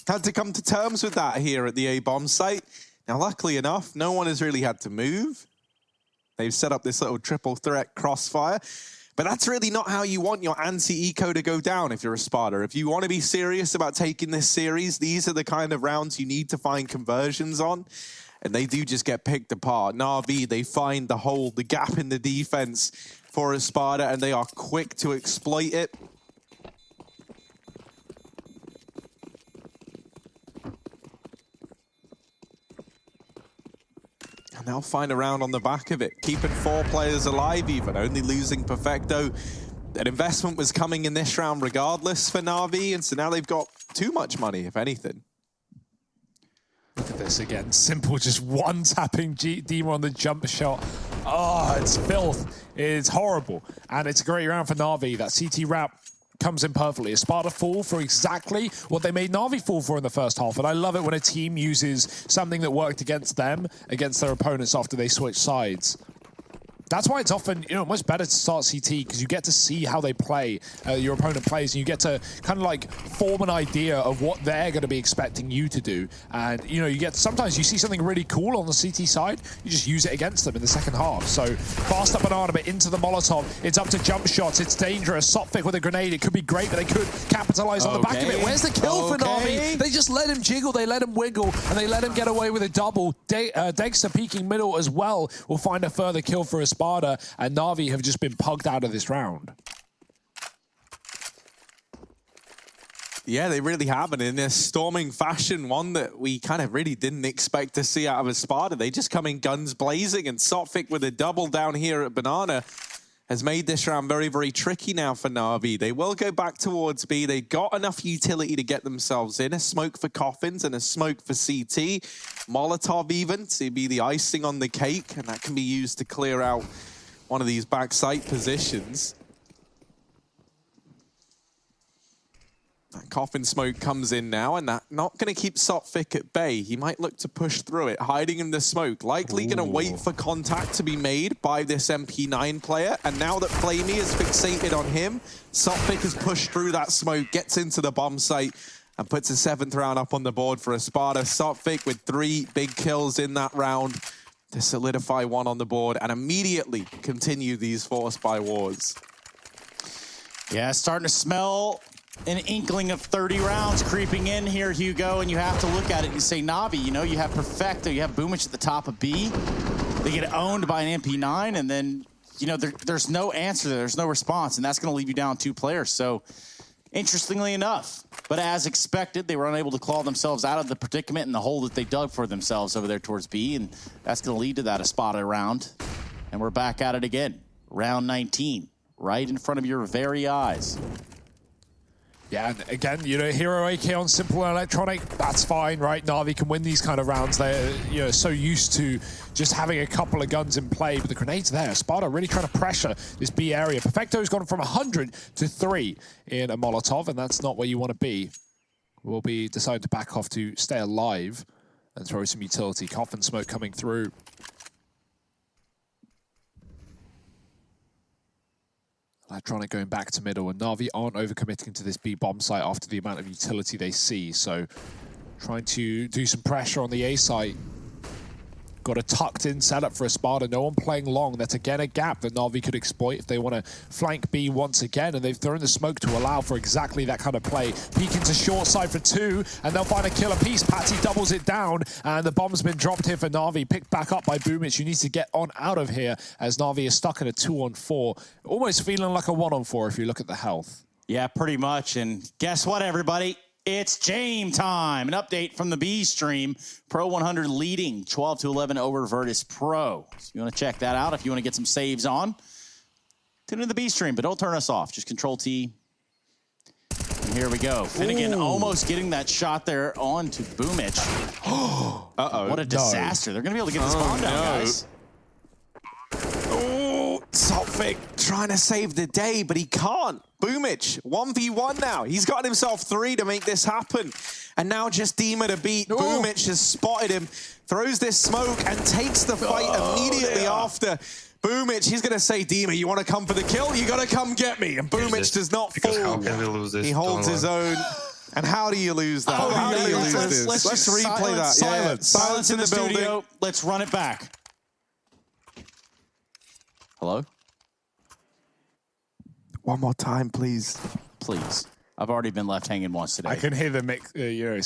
had to come to terms with that here at the A-bomb site. Now, luckily enough, no one has really had to move. They've set up this little triple threat crossfire. But that's really not how you want your anti-eco to go down if you're ESPADA. If you want to be serious about taking this series, these are the kind of rounds you need to find conversions on. And they do just get picked apart. Na'Vi, they find the hole, the gap in the defense for ESPADA, and they are quick to exploit it. And they'll find a round on the back of it, keeping 4 players alive even, only losing Perfecto. That investment was coming in this round regardless for Na'Vi, and so now they've got too much money, if anything. Look at this. this again. Simple, just one-tapping Dima on the jump shot. Oh, it's filth. It's horrible. And it's a great round for Na'Vi. That CT wrap comes in perfectly. ESPADA fall for exactly what they made Na'Vi fall for in the first half. And I love it when a team uses something that worked against them, against their opponents after they switch sides. That's why it's often, much better to start CT, because you get to see how they play, your opponent plays, and you get to kind of like form an idea of what they're going to be expecting you to do. And, sometimes you see something really cool on the CT side, you just use it against them in the second half. So fast up Banana, but into the Molotov. It's up to jump shots. It's dangerous. Sophic with a grenade. It could be great, but they could capitalize on the back of it. Where's the kill for Na'Vi? They just let him jiggle. They let him wiggle, and they let him get away with a double. Dexter peeking middle as well will find a further kill for ESPADA. And Na'Vi have just been pugged out of this round. Yeah, they really have, and in this storming fashion, one that we kind of really didn't expect to see out of ESPADA. They just come in guns blazing, and Sophic with a double down here at Banana has made this round very, very tricky now for Na'Vi. They will go back towards B. They got enough utility to get themselves in. A smoke for Coffins and a smoke for CT. Molotov even to be the icing on the cake, and that can be used to clear out one of these backside positions. That Coffin smoke comes in now, and that not going to keep Sophic at bay. He might look to push through it, hiding in the smoke. Likely going to wait for contact to be made by this MP9 player. And now that Flamey is fixated on him, Sophic has pushed through that smoke, gets into the bomb site, and puts a 7th round up on the board for ESPADA. Sophic with 3 big kills in that round to solidify 1 on the board and immediately continue these Force by Wars. Yeah, starting to smell an inkling of 30 rounds creeping in here, Hugo, and you have to look at it and say, Na'Vi, you have Perfecto, you have Boomich at the top of B. They get owned by an MP9, and then, there's no answer there. There's no response, and that's going to leave you down 2 players. So, interestingly enough, but as expected, they were unable to claw themselves out of the predicament and the hole that they dug for themselves over there towards B, and that's going to lead to that ESPADA round. And we're back at it again. Round 19, right in front of your very eyes. Yeah, and again, Hero AK on Simple and Electronic, that's fine, right? Na'Vi can win these kind of rounds. They're, so used to just having a couple of guns in play, but the grenades there. ESPADA really trying to pressure this B area. Perfecto's gone from 100 to 3 in a Molotov, and that's not where you want to be. We'll be deciding to back off to stay alive and throw some utility. Coffin smoke coming through. Electronic going back to middle, and Na'Vi aren't overcommitting to this B bomb site after the amount of utility they see. So trying to do some pressure on the A site. Got a tucked in setup for ESPADA. No one playing long. That's again a gap that Na'Vi could exploit if they want to flank B once again. And they've thrown the smoke to allow for exactly that kind of play. Peek into short side for 2, and they'll find a killer piece. Patsy doubles it down, and the bomb's been dropped here for Na'Vi. Picked back up by Boomich. You need to get on out of here as Na'Vi is stuck in a 2-on-4. Almost feeling like a 1-on-4 if you look at the health. Yeah, pretty much. And guess what, everybody? It's game time. An update from the B stream. Pro 100 leading 12-11 over Virtus Pro. So you want to check that out if you want to get some saves on. Tune into the B stream, but don't turn us off. Just Control T. And here we go. Finnegan almost getting that shot there on to Boomich. Uh-oh. What a disaster. They're going to be able to get this bomb down, guys. Oh, Sophic trying to save the day, but he can't. Boomich, 1v1 now. He's gotten himself 3 to make this happen. And now just Dima to beat. Boomich has spotted him, throws this smoke, and takes the fight immediately after. Boomich, he's going to say, Dima, you want to come for the kill? You got to come get me. And Boomich does not fall. How can we lose this? He holds his own. And how do you lose that? How do you lose this? Let's just replay that. Silence in the studio. Let's run it back. Hello? One more time, please. Please. I've already been left hanging once today. I can hear the mix,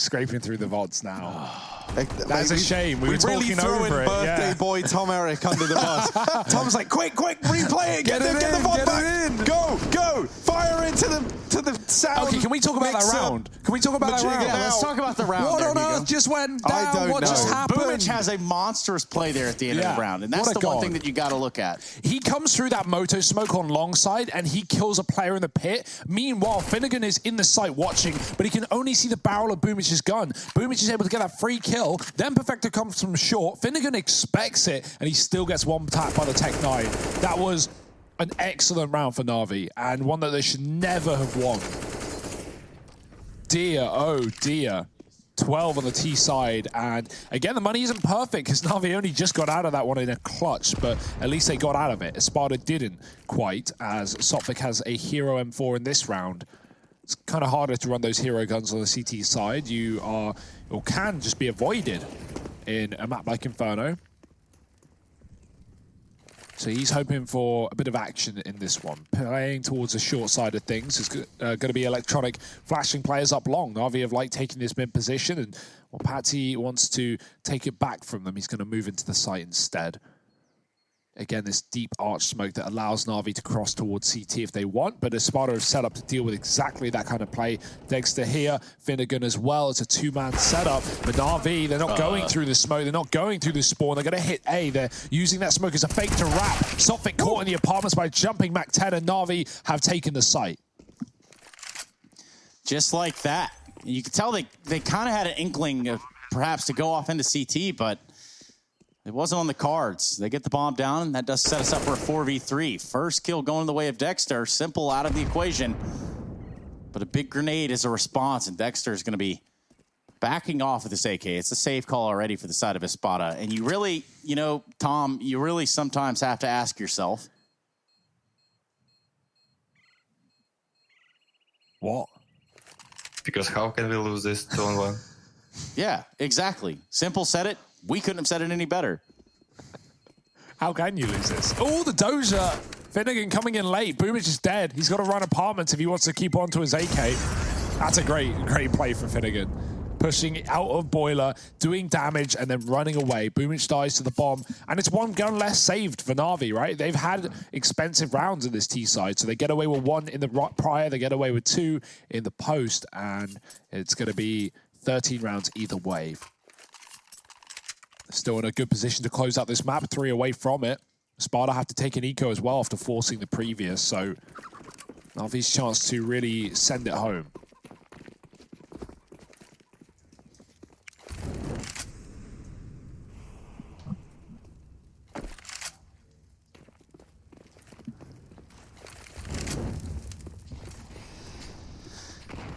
scraping through the VODs now. That's a shame. We were really talking over it. Birthday boy Tom Eric under the bus. Tom's like, quick, replay it. Get the VOD back. Go. Fire into the sound. Okay, can we talk about that round? Can we talk about that round? Yeah, let's talk about the round. What on earth just went down? I don't know. Just happened? Boomich has a monstrous play there at the end of the round, and that's the one thing that you got to look at. He comes through that moto smoke on long side, and he kills a player in the pit. Meanwhile, Finnegan is in the site watching, but he can only see the barrel of Boomich's gun. Boomich is able to get that free kill kill. Then Perfecto comes from short. Finnegan expects it, and he still gets one tap by the Tech 9. That was an excellent round for Na'Vi, and one that they should never have won. Dear, oh dear. 12 on the T side, and again, the money isn't perfect because Na'Vi only just got out of that one in a clutch, but at least they got out of it. ESPADA didn't quite, as Sophic has a hero M4 in this round. It's kind of harder to run those hero guns on the CT side. You are, or can just be avoided in a map like Inferno. So he's hoping for a bit of action in this one. Playing towards the short side of things is going to be electronic flashing players up long. Na'Vi have liked taking this mid position, and well, Patsy wants to take it back from them. He's going to move into the site instead. Again, this deep arch smoke that allows Na'Vi to cross towards CT if they want, but ESPADA is set up to deal with exactly that kind of play. Dexter here, Finnegan as well. It's a two-man setup, but Na'Vi, they're not going through the smoke, they're not going through the spawn, they're going to hit A. They're using that smoke as a fake to wrap. Sophic caught in the apartments by jumping Mac 10, and Na'Vi have taken the site. Just like that. You can tell they kind of had an inkling of perhaps to go off into CT, but it wasn't on the cards. They get the bomb down, and that does set us up for a 4v3. First kill going the way of Dexter. Simple out of the equation. But a big grenade is a response, and Dexter is going to be backing off with this AK. It's a safe call already for the side of ESPADA. And you really, you know, Tom, you really sometimes have to ask yourself. What? Because how can we lose this 2-on-1? Yeah, exactly. Simple said it. We couldn't have said it any better. How can you lose this? Oh, the Doja. Finnegan coming in late. Boomich is dead. He's got to run apartments if he wants to keep on to his AK. That's a great play for Finnegan. Pushing out of Boiler, doing damage, and then running away. Boomich dies to the bomb, and it's one gun less saved for Na'Vi, right? They've had expensive rounds in this T side, so they get away with one in the prior, they get away with two in the post, and it's going to be 13 rounds either way. Still in a good position to close out this map, 3 away from it. ESPADA have to take an eco as well after forcing the previous, so Na'Vi's chance to really send it home.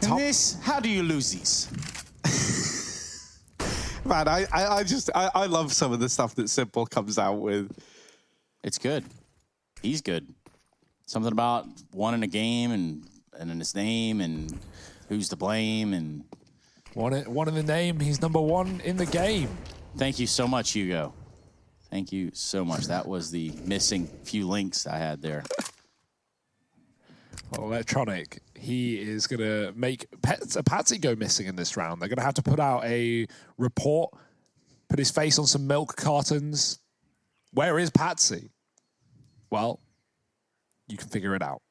And this, how do you lose these? Man, I love some of the stuff that Simple comes out with. It's good. He's good. Something about one in a game and in his name and who's to blame and One in the name. He's #1 in the game. Thank you so much, Hugo. Thank you so much. That was the missing few links I had there. Well, Electronic, he is going to make Patsy go missing in this round. They're going to have to put out a report, put his face on some milk cartons. Where is Patsy? Well, you can figure it out.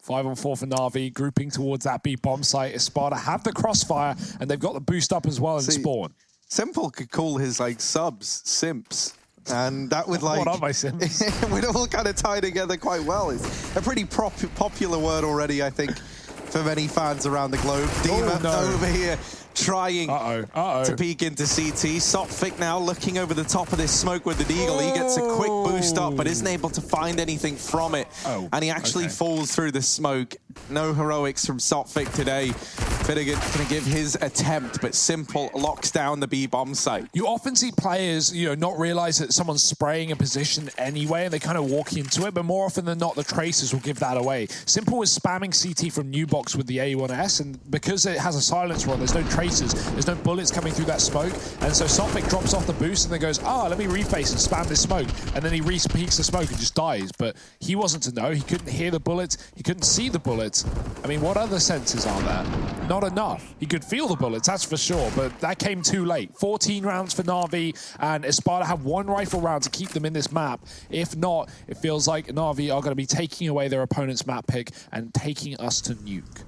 5-on-4 for Na'Vi, grouping towards that B bomb site. ESPADA have the crossfire, and they've got the boost up as well in spawn. Simple could call his like subs simps, and that would like what are my simps? it would all kind of tie together quite well. It's a pretty popular word already, I think, for many fans around the globe. Dima over here trying to peek into CT. Sophic now looking over the top of this smoke with the Deagle. He gets a quick boost up, but isn't able to find anything from it. And he actually falls through the smoke. No heroics from Sophic today. Finnegan going to give his attempt, but Simple locks down the B-bomb site. You often see players, not realize that someone's spraying a position anyway, and they kind of walk into it, but more often than not, the tracers will give that away. Simple was spamming CT from new box with the A1S, and because it has a silencer on, there's no tracers, there's no bullets coming through that smoke, and so Sophic drops off the boost and then goes, let me reface and spam this smoke, and then he re-peeks the smoke and just dies, but he wasn't to know. He couldn't hear the bullets, he couldn't see the bullets. I mean, what other senses are there? Not enough. He could feel the bullets, that's for sure, but that came too late. 14 rounds for Na'Vi, and ESPADA have one rifle round to keep them in this map. If not, it feels like Na'Vi are going to be taking away their opponent's map pick and taking us to nuke.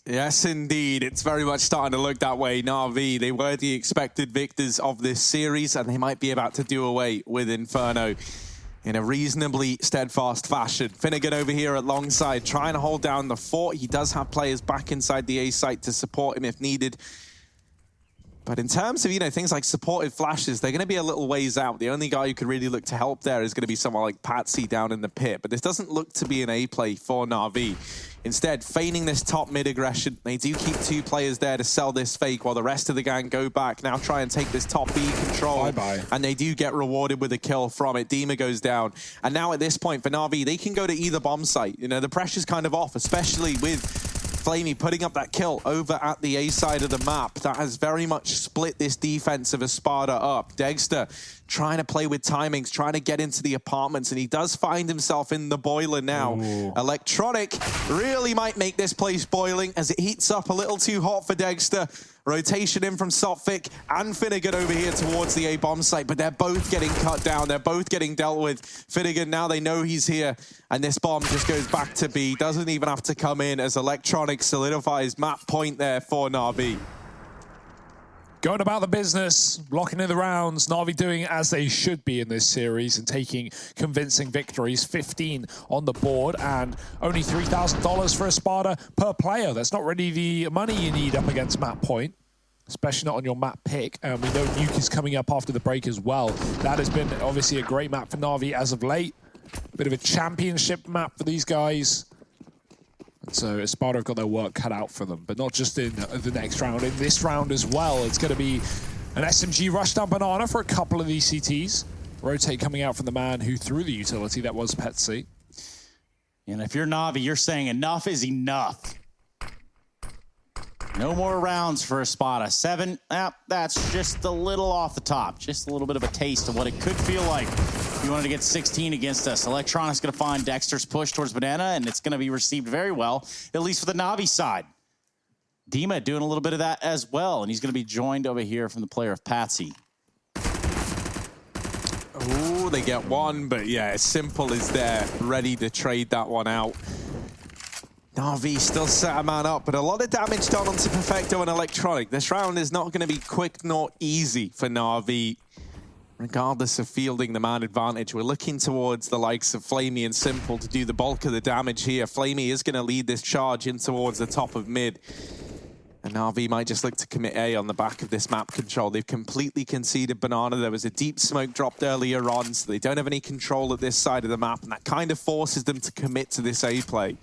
Yes, indeed. It's very much starting to look that way. Na'Vi, they were the expected victors of this series, and they might be about to do away with Inferno in a reasonably steadfast fashion. Finnegan over here alongside, trying to hold down the fort. He does have players back inside the A site to support him if needed. But in terms of, things like supported flashes, they're going to be a little ways out. The only guy who could really look to help there is going to be someone like Patsy down in the pit. But this doesn't look to be an A play for Na'Vi. Instead, feigning this top mid aggression. They do keep 2 players there to sell this fake while the rest of the gang go back. Now try and take this top B control. Bye-bye. And they do get rewarded with a kill from it. Dima goes down. And now at this point for Na'Vi, they can go to either bomb site. The pressure's kind of off, especially with Flamey putting up that kill over at the A side of the map. That has very much split this defense of ESPADA up. Dexter trying to play with timings, trying to get into the apartments, and he does find himself in the boiler now. Ooh. Electronic really might make this place boiling as it heats up a little too hot for Dexter. Rotation in from Sophic and Finnegan over here towards the A bomb site, but they're both getting cut down. They're both getting dealt with. Finnegan, now they know he's here, and this bomb just goes back to B. Doesn't even have to come in as Electronic solidifies map point there for Na'Vi. Going about the business, locking in the rounds, Na'Vi doing as they should be in this series and taking convincing victories. 15 on the board and only $3,000 for ESPADA per player. That's not really the money you need up against map point, especially not on your map pick. And we know Nuke is coming up after the break as well. That has been obviously a great map for Na'Vi as of late. Bit of a championship map for these guys. So ESPADA have got their work cut out for them, but not just in the next round. In this round as well, it's going to be an SMG rushdown banana for a couple of these CTs. Rotate coming out from the man who threw the utility, that was Petsy. And if you're Na'Vi, you're saying enough is enough. No more rounds for ESPADA. 7, that's just a little off the top. Just a little bit of a taste of what it could feel like. You wanted to get 16 against us. Electronic's going to find Dexter's push towards Banana, and it's going to be received very well, at least for the Na'Vi side. Dima doing a little bit of that as well, and he's going to be joined over here from the player of Patsy. Oh, they get one, but yeah, Simple is there, ready to trade that one out. Na'Vi still set a man up, but a lot of damage done onto Perfecto and Electronic. This round is not going to be quick nor easy for Na'Vi. Regardless of fielding the man advantage, we're looking towards the likes of Flamey and Simple to do the bulk of the damage here. Flamey is going to lead this charge in towards the top of mid. And Na'Vi might just look to commit A on the back of this map control. They've completely conceded Banana. There was a deep smoke dropped earlier on, so they don't have any control at this side of the map, and that kind of forces them to commit to this A play.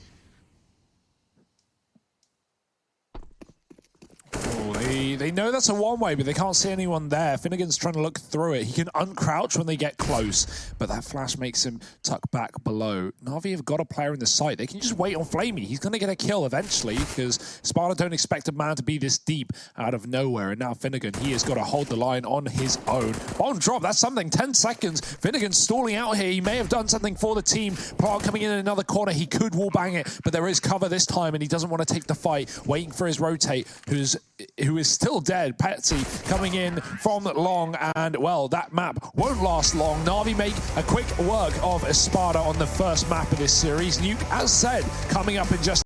They know that's a one-way, but they can't see anyone there. Finnegan's trying to look through it. He can uncrouch when they get close, but that flash makes him tuck back below. Na'Vi have got a player in the site. They can just wait on Flamey. He's going to get a kill eventually because ESPADA don't expect a man to be this deep out of nowhere. And now Finnegan, he has got to hold the line on his own. Bomb drop, that's something. 10 seconds. Finnegan stalling out here. He may have done something for the team. Plant coming in another corner. He could wallbang it, but there is cover this time, and he doesn't want to take the fight. Waiting for his rotate, who is still dead. Patsy coming in from long, and well, that map won't last long. Na'Vi make a quick work of ESPADA on the first map of this series. Nuke, as said, coming up in just